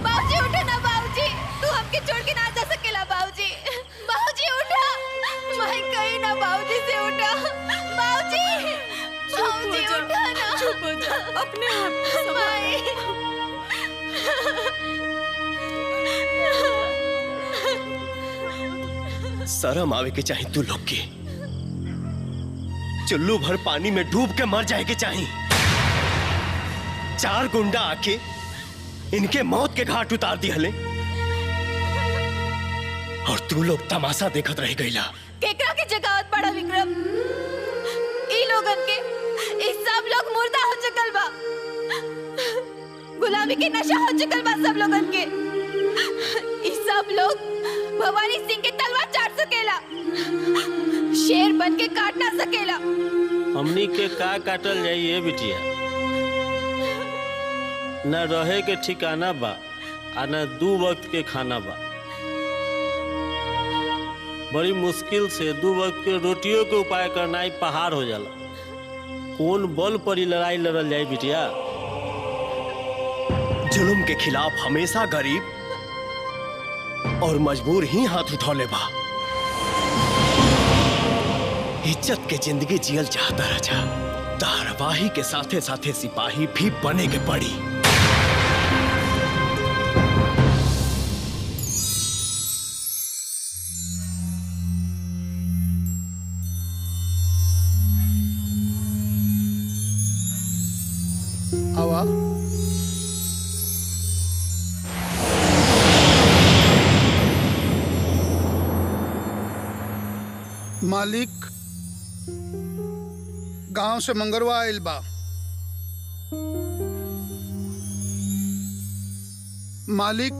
बाबूजी उठो ना बाबूजी, तू हमके छोड़ के ना जा सकेला बाबूजी। बाबूजी उठा, मैं कहीं ना बाबूजी से उठा। बाबूजी उठा ना। चुप हो जा, अपने आप शर्म आवे के चाहिए तू लोग के। चुल्लू भर पानी में डूब के मर जाए के चाहिए। 4 गुंडा आके इनके मौत के घाट उतार दिया हले, और तू लोग तमाशा देखत रह गईला। केकरा के जगावत पड़ा विक्रम? ई लोगन के, ई सब लोग मुर्दा हो चुकल बा। गुलामी के नशा हो चुकल बा सब लोगन के। ई सब लोग भवानी सिंह के तलवार चाट सकेला, शेर बन के काट ना सकेला। हमनी के का काटल जाइए बिटिया? न रहे के ठिकाना बा आ न 2 वक्त के खाना बा। बड़ी मुश्किल से 2 वक्त के रोटियों के उपाय करना ही पहाड़ हो जाला। कौन बल पर ही लड़ाई लड़ल जाए बिटिया? जुल्म के खिलाफ हमेशा गरीब और मजबूर ही हाथ उठौले बा। इज्जत के जिंदगी जियल चाहता राजा, धारावाही के साथे साथे सिपाही भी बने के पड़ी। आवा मालिक गांव से मंगरवा आइल बा। मालिक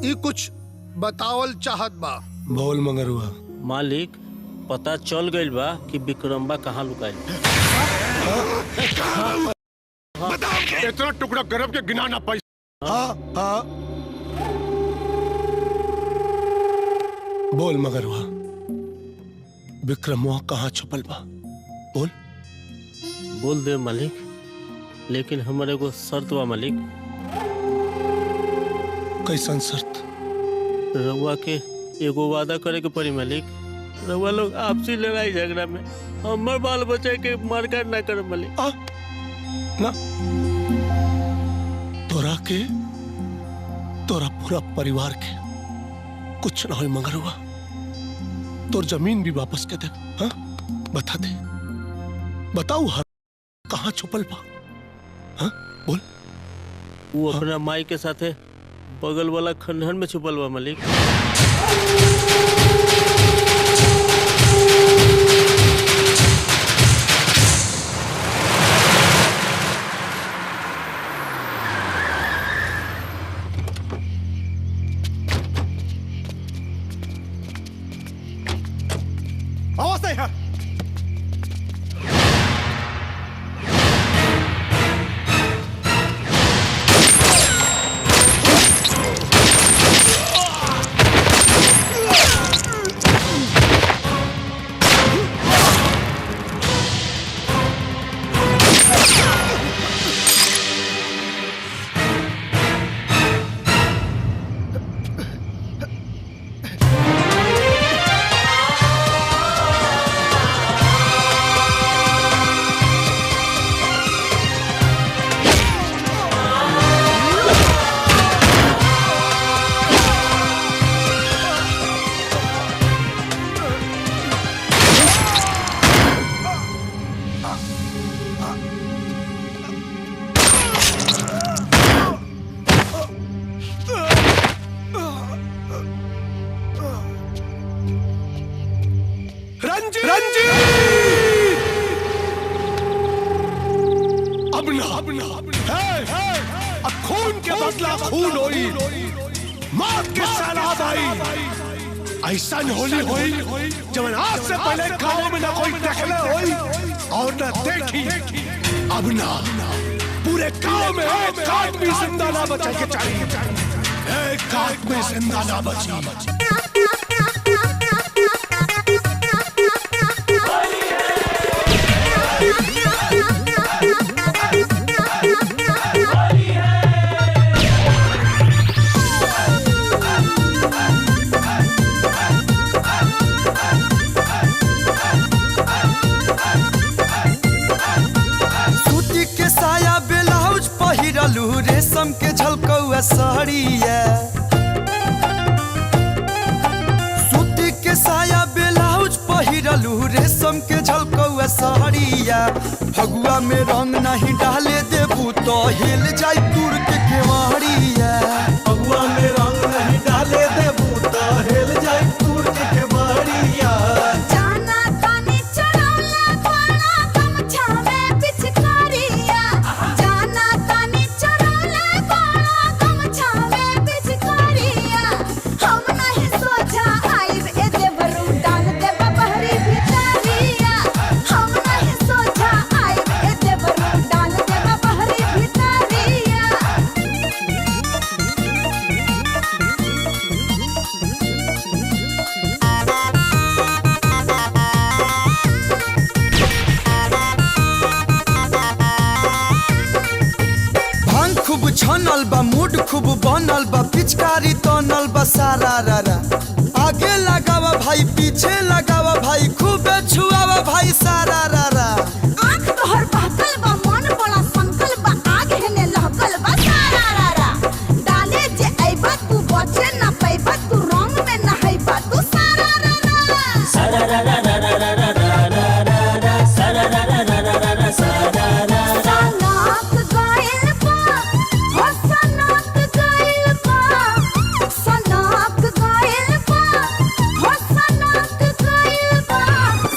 ई कुछ बतावल चाहत बा। बोल मंगरुआ। मालिक पता चल गइल बा कि विक्रम्बा कहाँ लुकाइल। इतना टुकड़ा गरब के गिना ना पाई। हाँ हाँ बोल मगरुआ, विक्रमुआ कहाँ छुपल बा? बोल। बोल दे मालिक, लेकिन हमारे एगो शर्त बा मालिक। कैसन शर्त? रउआ के एगो वादा करे के पड़ी मालिक। रउआ लोग आपसी लड़ाई झगड़ा में हमर बाल बच्चे के मारकाट ना करे मालिक। ना तोरा के, तोरा पूरा परिवार के कुछ ना हो मंगरुआ। तोर जमीन भी वापस के दे। हाँ बता दे, बताऊ हर कहाँ छुपल बा? हाँ बोल। वो अपना माई के साथे बगल वाला खंडहर में छुपल बा मालिक। आवाज नहीं है। खून होई, मौत के सैलाब आई। ऐसा होली होई जब आज से पहले गाँव में ना कोई देखले होई और न देखी। अब ना पूरे गाँव में एक आदमी जिंदा ना बचा के चाहिए, एक आदमी जिंदा ना बची। रेशम के झलकौआ साड़िया, सूती के साया ब्लाउज पहिरलू रेशम के झलकौआ साड़िया। फगुआ में रंग नहीं डाले देबू तो हिल जाई दूर के केवाड़िया। फगुआ में रंग नहीं डाले देबू तो हिल जाई दूर के केवाड़िया। छनल बा मूड खूब बनल बा पिचकारी तनल बा सारा रारा आगे लगावा भाई पीछे लगावा भाई खूब छुआवा भाई सारा रारा आँख तोहर बहकल बा मन बड़ा संकल बा आग हेने लहकल बा सारा रारा डाले जे आइबा तू बचे ना पैबा तू रंग में नहाइबा तू सारा रारा सारा रारा रारा रारा रारा सारा रारा रारा रारा सारा रारा सनात गाइल बा हो सनात गाइल बा सनात गाइल बा हो सनात गाइल बा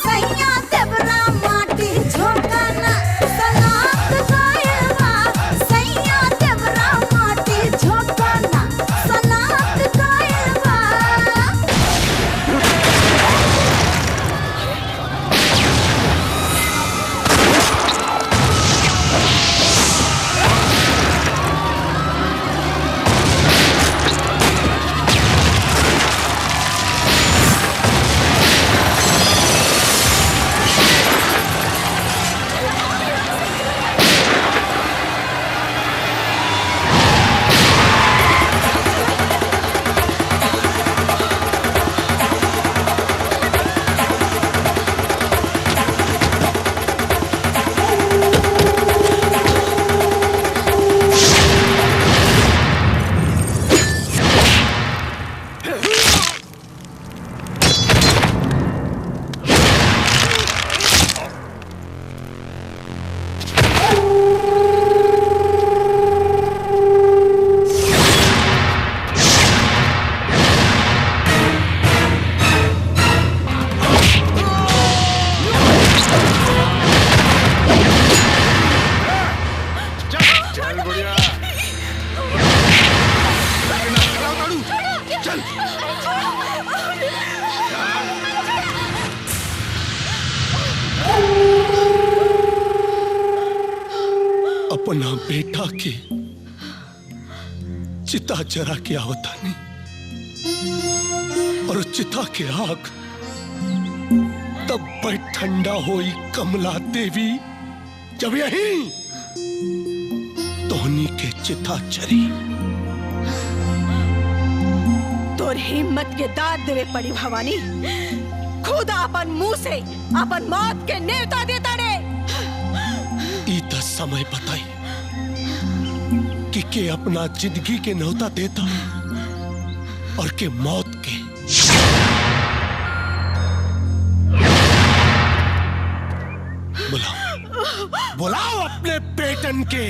सैया देवरा माटी झोंकना सनात गाइल बा सैया देवरा माटी झोंकना सनात गाइल बा चल बुढ़िया चल अपना बेटा के चिता जरा के आवतानी और चिता के आग तब बड़ ठंडा होई कमला देवी जब यही तोहनी के चिता चरी। तोर हिम्मत के दाद देवे पड़ी भवानी खुद अपन मुंह से अपन मौत के नेवता देता रे। ई तो समय बताई कि के अपना जिंदगी के न्योता देता और के मौत के। बुलाओ बुलाओ अपने बेटन के।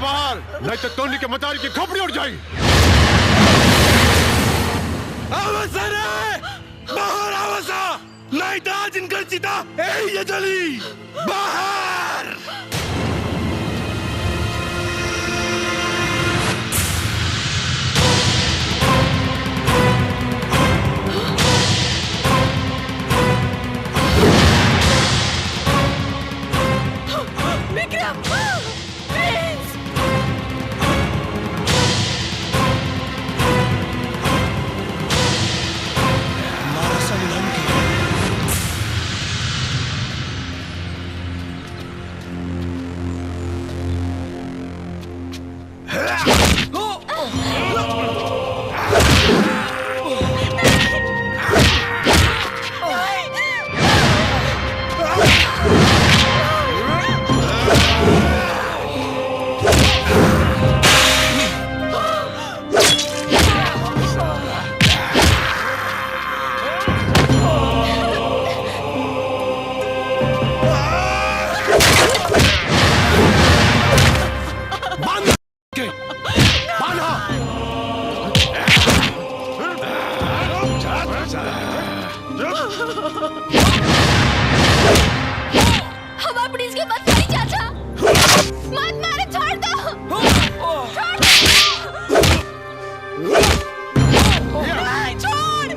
बाहर नहीं तो टोनी के मतारी की खोपड़ी उड़ जाएगी। बाहर आवसा नहीं तो आज इनकर चिता ये जली बाहर। विक्रम हम अपनी इसके मत मारी चाचा, मत मारे, छोड़ दो, छोड़।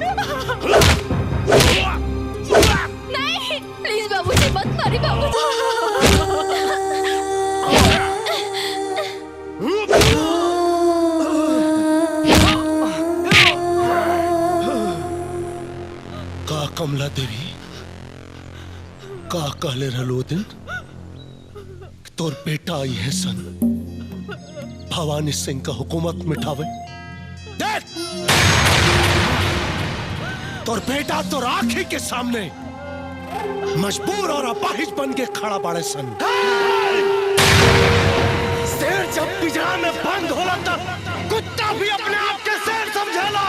नहीं प्लीज बाबूजी मत मारी बाबू। का कमला देवी का कहले रहलो दिन तोर बेटा आई है सन भवानी सिंह का हुकूमत मिठावे। देख तोर बेटा तो आंखी के सामने मजबूर और अपाहिज बन के खड़ा पड़े सन। शेर जब पिंजरा में बंद होला तब कुत्ता भी अपने आप के शेर समझेला।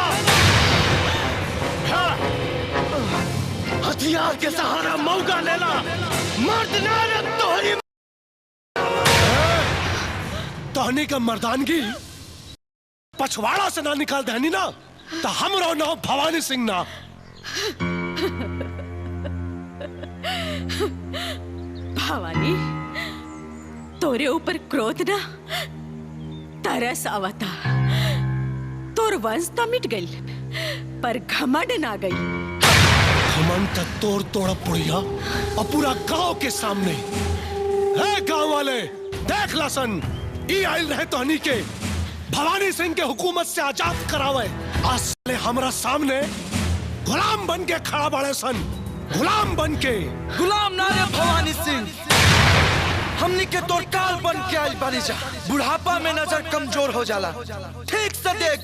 हथियार के सहारा मौका लेला मर्द नारे तोहनी का मर्दानगी पछवाड़ा से ना निकाल देनी ना तो हमरो नाम भवानी सिंह ना। भवानी तोरे ऊपर क्रोध ना तरस आवता। तोर वंश तो मिट गई पर घमंड ना गई। घमंड का तोड़ तोड़ा पुड़िया और पूरा गांव के सामने है। गांव वाले देख लसन ई आइल रहे तोहनी के भवानी सिंह के हुकूमत से आजाद करावे। आज साले हमरा सामने गुलाम बन के खड़ा बड़े सन। गुलाम बन के गुलाम ना रे भवानी सिंह, हमनी के तोर काल बन के आइल बानी जा। बुढ़ापा में नजर कमजोर हो जाला। ठीक से देख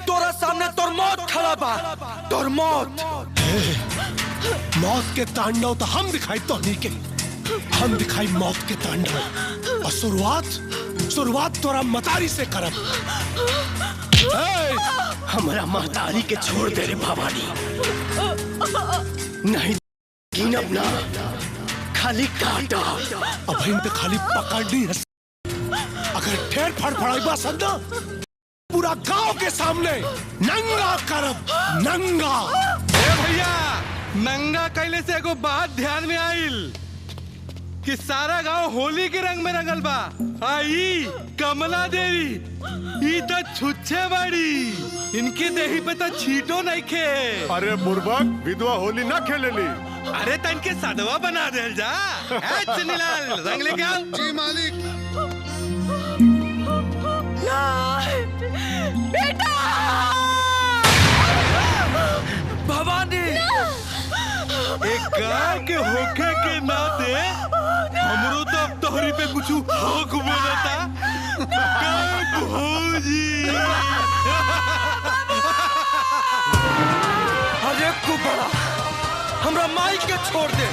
तोरा सामने तोर मौत खड़ा बा। तोर मौत मौत के तांडव तो हम दिखाई तोहनी के। हम दिखाई मौत के तांडव और शुरुआत तोरा मतारी से करब। हमारा महतारी के छोड़ दे रे भवानी, नहीं कीनब ना खाली काटा। अब इन पे खाली पकड़नी है। अगर ठेर फड़फड़ाइबा संदा पूरा गांव के सामने नंगा करब नंगा। ए भैया नंगा कैले से एगो बात ध्यान में आइल कि सारा गांव होली के रंग में रंगल बा। आई कमला देवी ई तो छुच्छे बाड़ी, इनके देही पे तो छीटो नहीं खे। अरे बुर्बक विधवा होली ना खेलेली। अरे तो इनके सदवा बना दे जा। चुन्नीलाल रंग लेके आओ। जी मालिक। बेटा भवानी एक गाय के होखे के नाते हमरो तो अब तोहरी पे कुछ हक बोलता। भौजी अरे कुबड़ा हमरा माई के छोड़ दे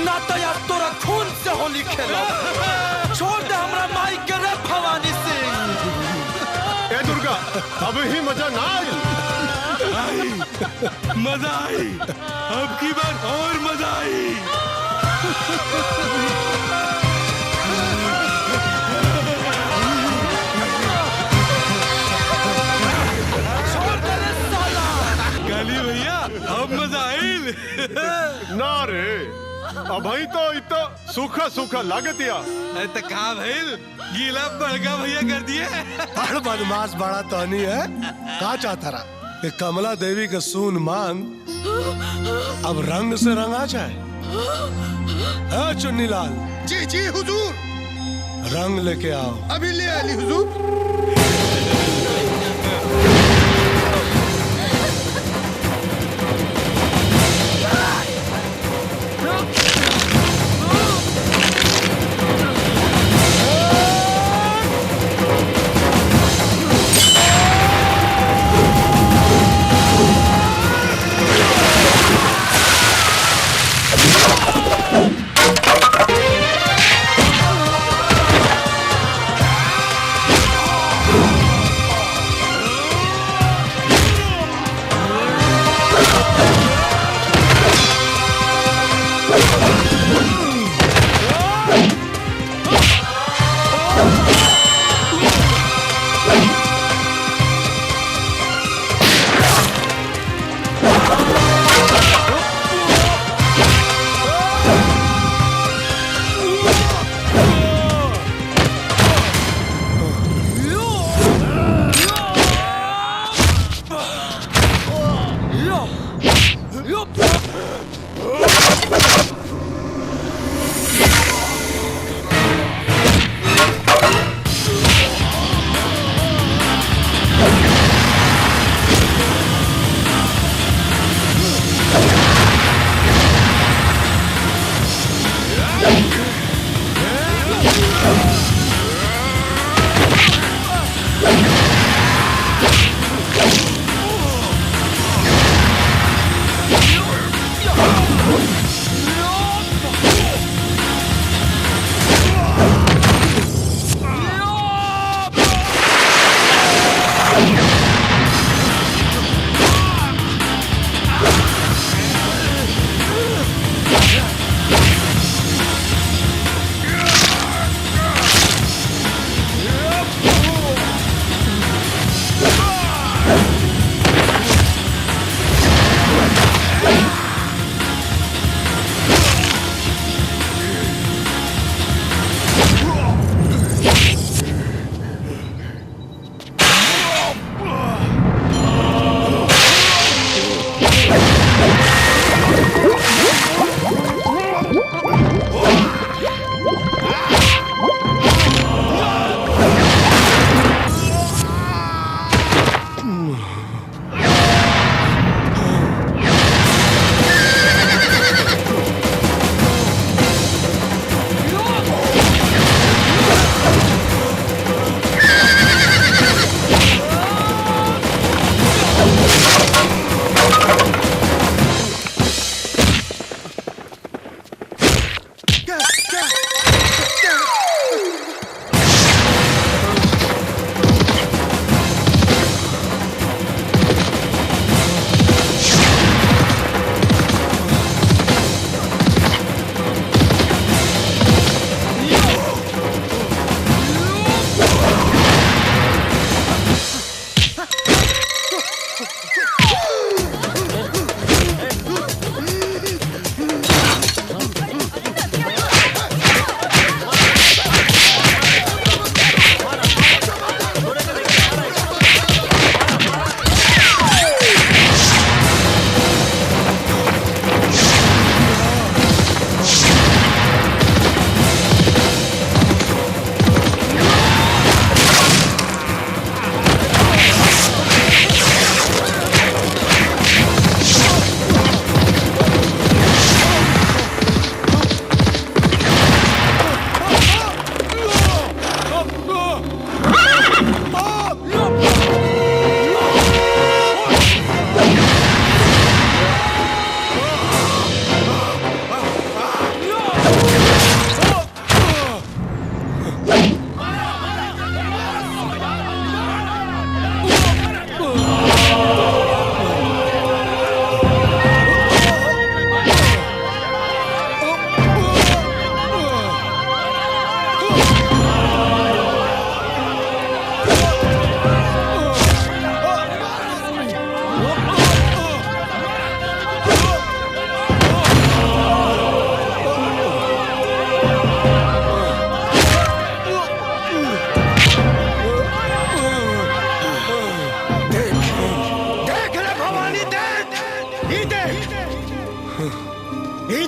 ना तो यार तोरा खून से होली खेलो। छोड़ दे हमरा माई के रे भवानी सिंह। ए दुर्गा अब ही मजा ना आई। मजा आई, अब की बार और मजा आई। काली भैया अब मजा आई ना रे अब ही तो इतना सूखा सूखा लागतिया। तो कहा भैल गीला बड़का भैया कर दिए। बड़ बदमाश बड़ा तोहनी है। का चाहता रहा कि कमला देवी का सून मांग अब रंग से रंगा जाए। है चुन्नीलाल। जी जी हुजूर। रंग लेके आओ। अभी ले आली हुजूर।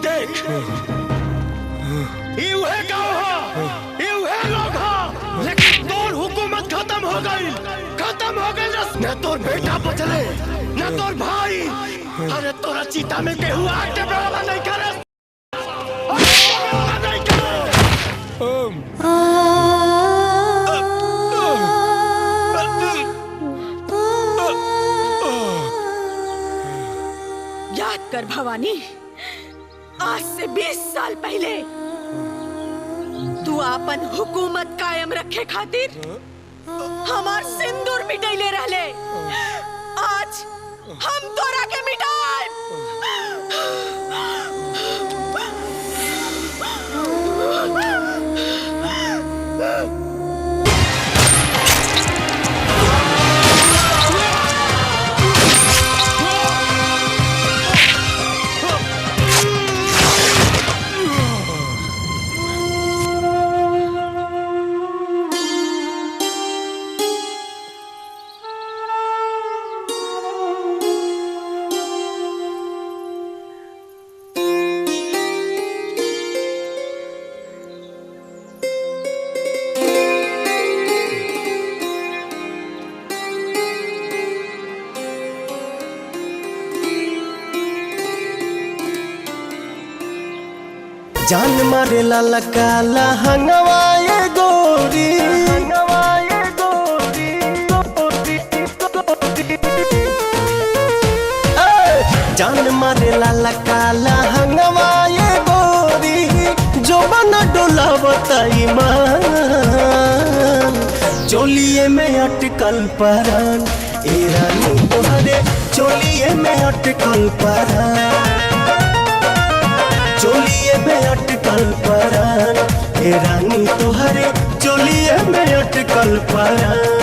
देख ये उहे गाँव हो, ये उहे लोग हो, लेकिन तोर हुकूमत खत्म हो गई न तोर बेटा बचले न तोर भाई। अरे तोरा चीता में केहू आग के बराबर नहीं करे। याद कर भवानी, आज से 20 साल पहले तू अपन हुकूमत कायम रखे खातिर हमार सिंदूर मिटैले रहले। आज हम तोरा के मिटाएब। जान मारे लाला काला हंगवाए गोरी, जान मारे लाला काला हंगवाए गोरी, जो बना डोला बताई मान चोलिए में अटकल परान। ए रानी तोहरे चोलिए में अटकल परान, चोलिए में अटकल परान। ए रानी तोहरे चोलिए में अटकल परान।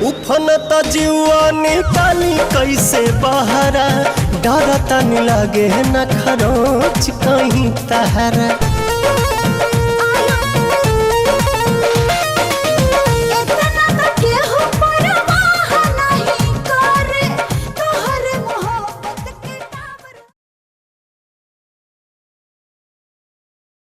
उफनता जीवा निकाली कैसे बहरा, डरता नहीं लागे न खरोच कहीं तहरा।